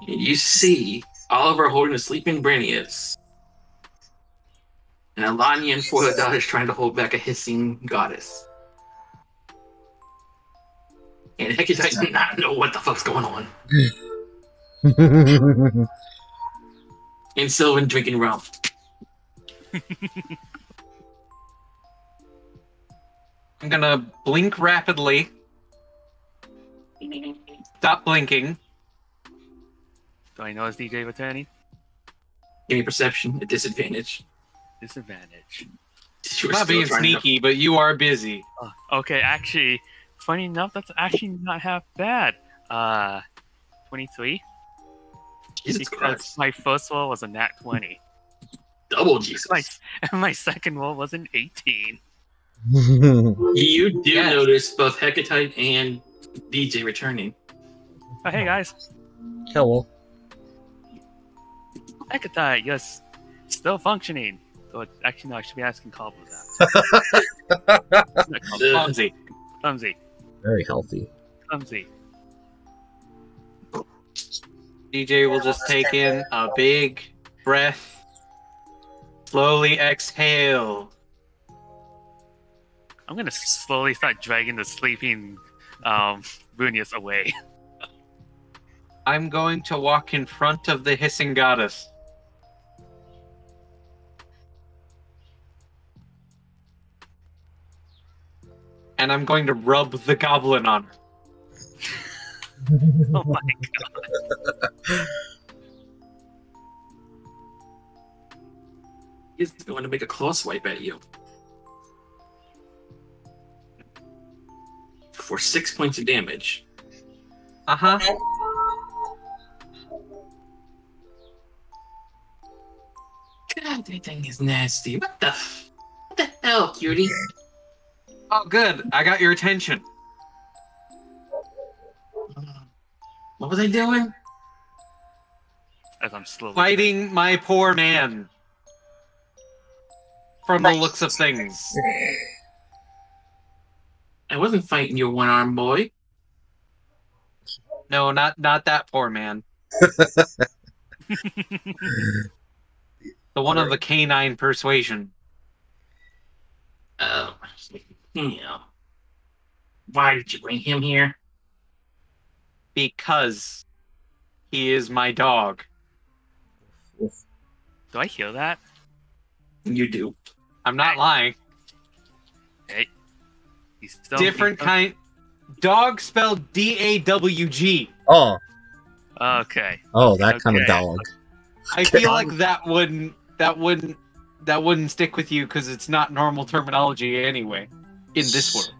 You see Oliver holding a sleeping Branius. And Alanya and Foilodot is trying to hold back a hissing goddess. And Hecate does not know what the fuck's going on. And Sylvan drinking rum. I'm gonna blink rapidly. Stop blinking. Do I know it's DJ returning? Give me perception at disadvantage. Disadvantage. You were Not still being trying to- sneaky, but you are busy. Okay, actually, funny enough, that's actually not half bad. 23. Jesus Because Christ. my first roll was a nat 20. Double Jesus. And my second roll was an 18. You do Yes. notice both Hecate and DJ returning. Oh, hey guys. Hello. Hecate, you're still functioning. So actually, no, I should be asking Cobble that. Clumsy. Clumsy. Very healthy. Clumsy. DJ will just take in a big breath. Slowly exhale. I'm gonna slowly start dragging the sleeping Brunius away. I'm going to walk in front of the hissing goddess. And I'm going to rub the goblin on her. Oh my god. He's going to make a claw swipe at you. For 6 points of damage. Uh-huh. God, that thing is nasty. What the hell, cutie? Oh, good. I got your attention. What was I doing? As I'm slowly Fighting my poor man. From the looks of things. I wasn't fighting your one-armed boy. No, not that poor man. The one of the canine persuasion. Oh, yeah. Why did you bring him here? Because he is my dog. Do I hear that? You do. I'm not lying. Hey. He's still Different kind. Dog spelled D-A-W-G. Oh, Okay. oh, that kind of Okay. dog. I feel like that wouldn't stick with you because it's not normal terminology anyway in this world.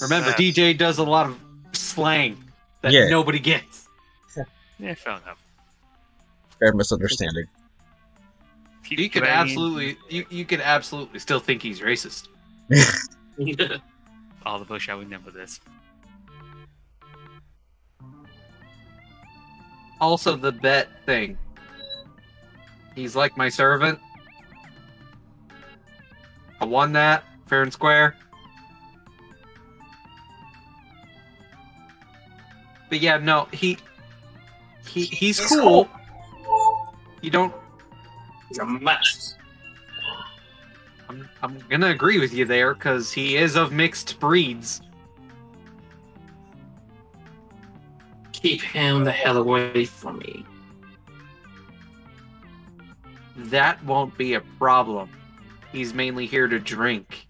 Remember, DJ does a lot of slang that Yeah. nobody gets. Yeah, fair enough. Fair misunderstanding. Keep You could dragging you could absolutely still think he's racist. all the bush. I remember this. Also, the bet thing. He's like my servant. I won that fair and square. But yeah, no, he's cool. You don't. He's a mess. I'm gonna agree with you there because he is of mixed breeds. Keep him the hell away from me. That won't be a problem. He's mainly here to drink.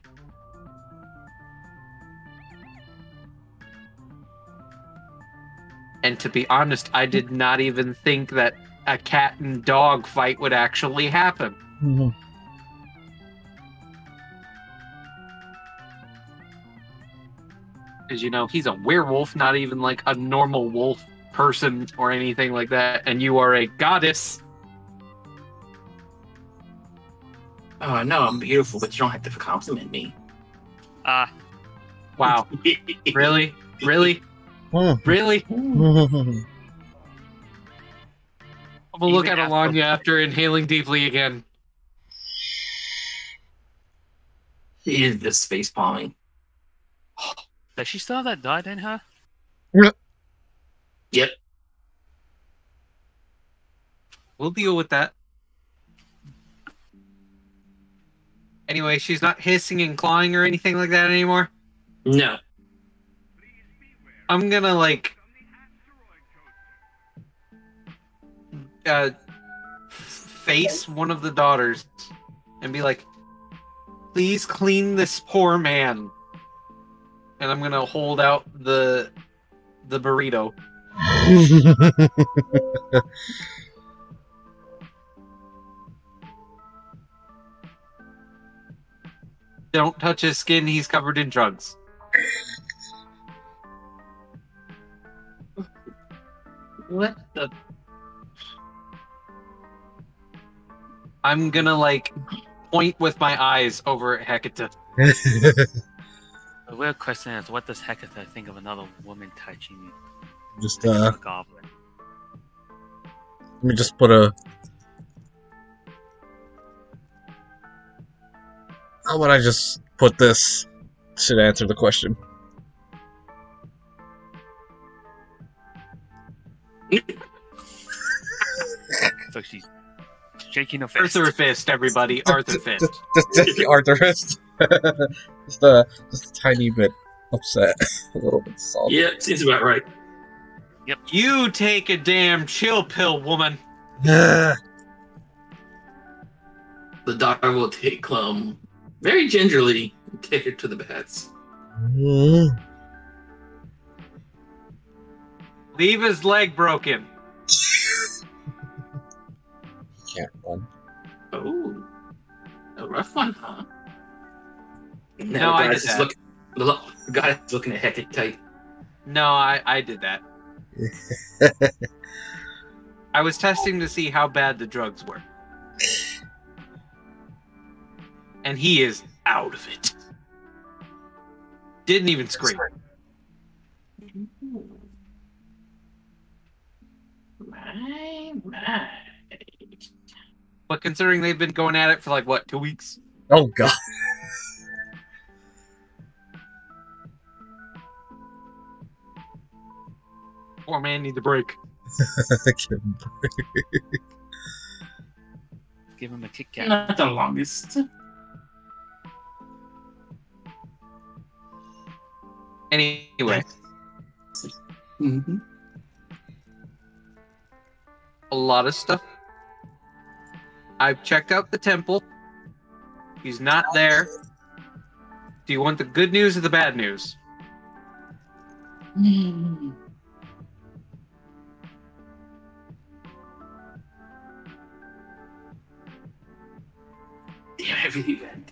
And to be honest, I did not even think that a cat and dog fight would actually happen. Because, you know, he's a werewolf, not even like a normal wolf person or anything like that. And you are a goddess. Oh, I know I'm beautiful, but you don't have to compliment me. Wow. Really? Really? Really? I'm gonna look at Alanya after inhaling deeply again. He is this face palming. Does she still have that dot in her? Yep. We'll deal with that. Anyway, she's not hissing and clawing or anything like that anymore? No. I'm gonna like face one of the daughters and be like, "Please clean this poor man." And I'm gonna hold out the burrito. Don't touch his skin. He's covered in drugs. What the? I'm gonna like point with my eyes over at Hecate. The real question is, what does Hecate think of another woman touching Just a goblin? let me just put a. How about I just put this? Should answer the question. So she's shaking her fist. Arthur Fist, everybody. Arthur Fist. Just the Arthur fist. just a tiny bit upset, a little bit salty. Yeah, seems about right. You take a damn chill pill, woman. Yeah. The doctor will take Clum very gingerly and take her to the beds. Leave his leg broken. Can't run. Oh, a rough one, huh? No, I did that. The guy's looking at Hecate. No, I did that. I was testing to see how bad the drugs were. And he is out of it. Didn't even scream. Right. But considering they've been going at it for like, what, 2 weeks? Oh god. Poor man needs a break. Give him a Kit Kat. Not the longest. Anyway, Mm-hmm. a lot of stuff. I've checked out the temple. He's not there. Do you want the good news or the bad news? Damn,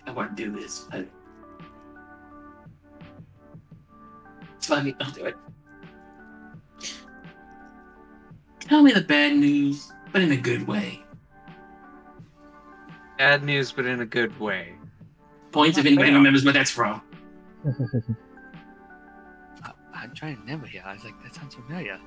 I want to do this. It's funny. I'll do it. Tell me the bad news, but in a good way. Bad news, but in a good way. Points if anybody remembers where that's from. I'm trying to remember here. I was like, that sounds familiar.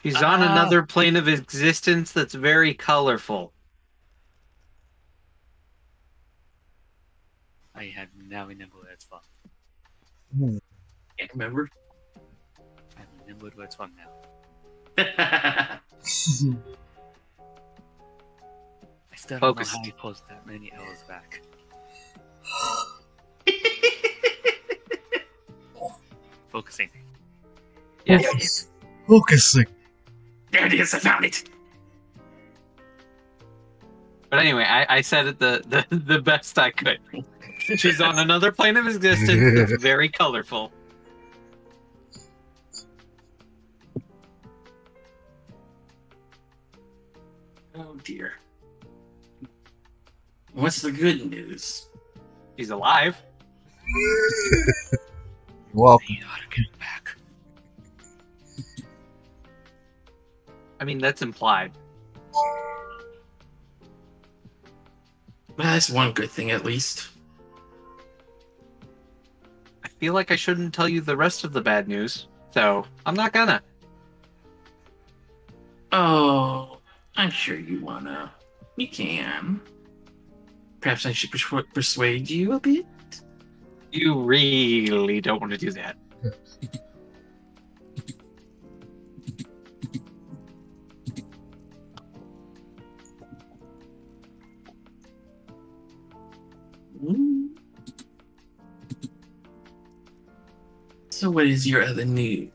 He's on another plane of existence that's very colorful. I have now remember where it's from. Can't remember. I remembered where it's from now. I I still don't Focus. know how he pulls that many L's back. Focusing. Yes. Focusing. There it is. I found it. But anyway, I said it the best I could. She's on another plane of existence that's very colorful. Oh dear. What's the good news? She's alive. Well, You ought to get it back. I mean, that's implied. Well, that's one good thing at least. I feel like I shouldn't tell you the rest of the bad news, so I'm not gonna. Oh, I'm sure you wanna. You can. Perhaps I should persuade you a bit? You really don't want to do that. So what is your other news?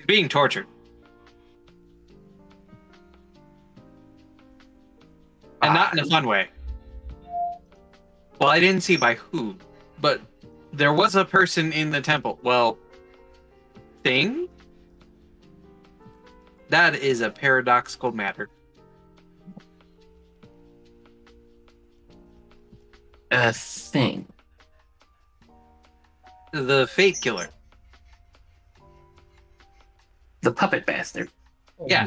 Being tortured. And not in a fun way. Well, I didn't see by who, but there was a person in the temple. Well, thing? That is a paradoxical matter. A thing. The Fate Killer. The puppet bastard. Yeah.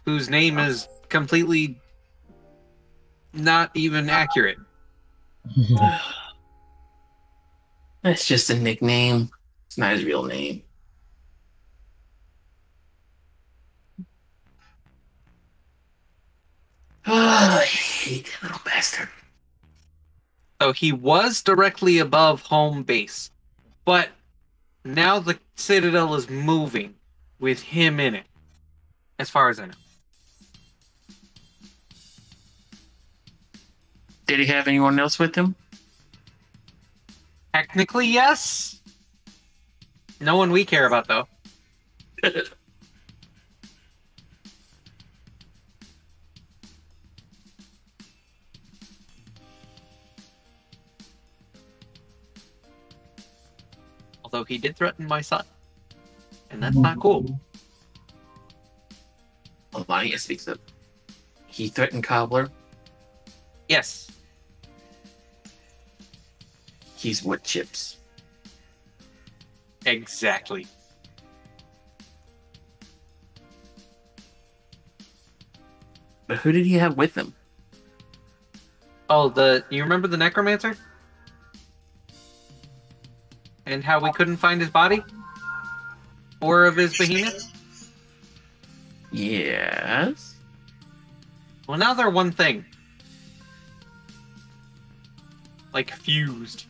Whose name is completely not even accurate. That's just a nickname. It's not his real name. Oh, I hate that little bastard. So he was directly above home base. But now the Citadel is moving with him in it. As far as I know. Did he have anyone else with him? Technically, yes. No one we care about, though. Although he did threaten my son. And that's not cool. Well, Maya speaks up. He threatened Cobbler. Yes. He's wood chips. Exactly. But who did he have with him? Oh, you remember the Necromancer? And how we couldn't find his body? Or of his behemoth? Yes. Well, now they're one thing. Like, fused.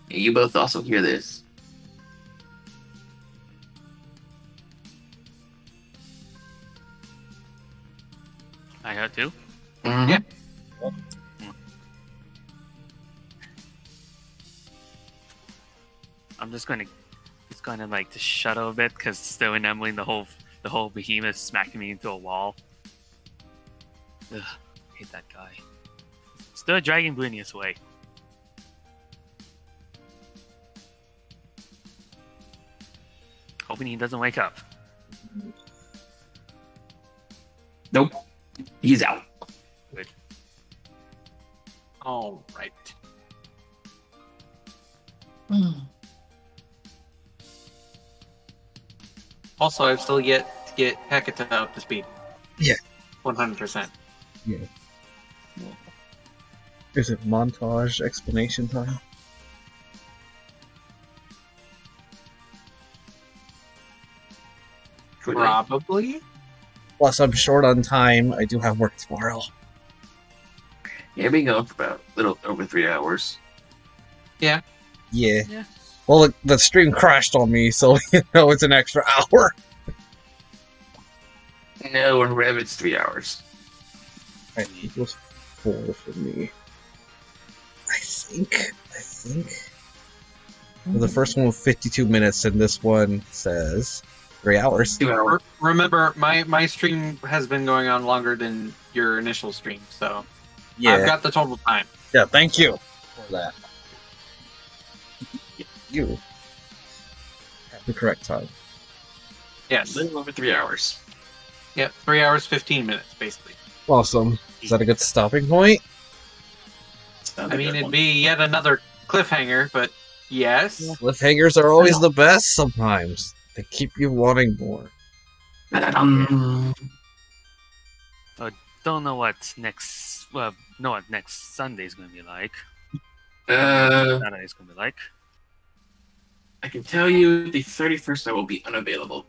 You both also hear this. I heard too. Mhm. Yeah. I'm just gonna like to shut up a bit because still enabling the whole behemoth smacking me into a wall. Ugh, hate that guy. Still dragging Bunius away. Hoping he doesn't wake up. Nope. He's out. Good. All right. Also, I've still yet to get Hecate up to speed. Yeah. 100%. Yeah. Is it montage explanation time? Probably. Plus, I'm short on time. I do have work tomorrow. Yeah, been going for about a little over 3 hours. Yeah. Yeah. Well, the stream crashed on me, so it's an extra hour. No, in Rev it's 3 hours. Right, it was 4 for me. I think. Well, the first one was 52 minutes, and this one says 3 hours. 2 hours. Remember, my stream has been going on longer than your initial stream, so Yeah. I've got the total time. Yeah, thank you for that. You have the correct time. Yes. A little over 3 hours. Yep, 3 hours, 15 minutes, basically. Awesome. Is that a good stopping point? I mean, it'd be yet another cliffhanger, but yes. Cliffhangers are always the best sometimes. They keep you wanting more. Don't know what next. Well, know what next Sunday's gonna be like. Saturday's gonna be like. I can tell you the 31st I will be unavailable.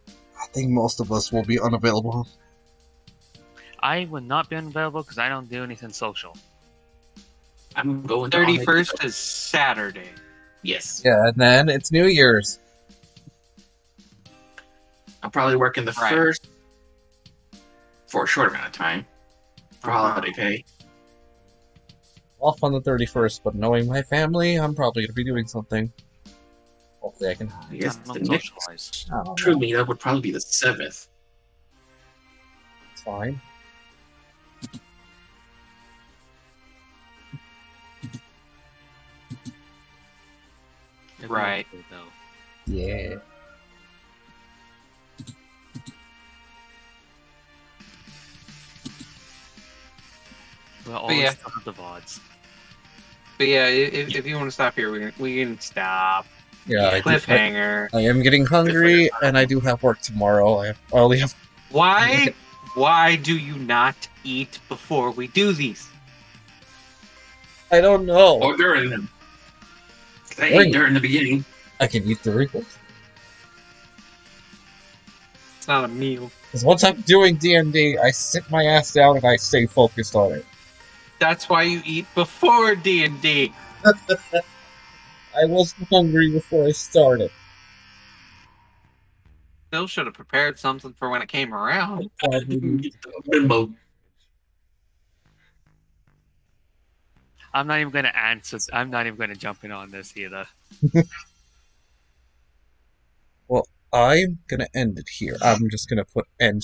I think most of us will be unavailable. I would not be unavailable because I don't do anything social. I'm going to 31st is Saturday. Yes. Yeah, and then it's New Year's. I'll probably work in the Right. first for a short amount of time for holiday pay. Off on the 31st, but knowing my family, I'm probably going to be doing something. Hopefully I can... I guess I'm the not next socialized. I don't know. true meetup would probably be the 7th. It's fine. Right. Though. Yeah. We'll always yeah. talk the VODs. But yeah, if you want to stop here, we can stop. Yeah, Cliffhanger. I am getting hungry, and I do have work tomorrow. I only have... Why do you not eat before we do these? I don't know. Or during them. I Wait. ate during the beginning. I can eat Doritos. It's not a meal. Because once I'm doing D&D, I sit my ass down and I stay focused on it. That's why you eat before D&D. I wasn't hungry before I started. Still should have prepared something for when it came around. Limbo. I'm not even gonna answer. I'm not even gonna jump in on this either. I'm gonna end it here. I'm just gonna put end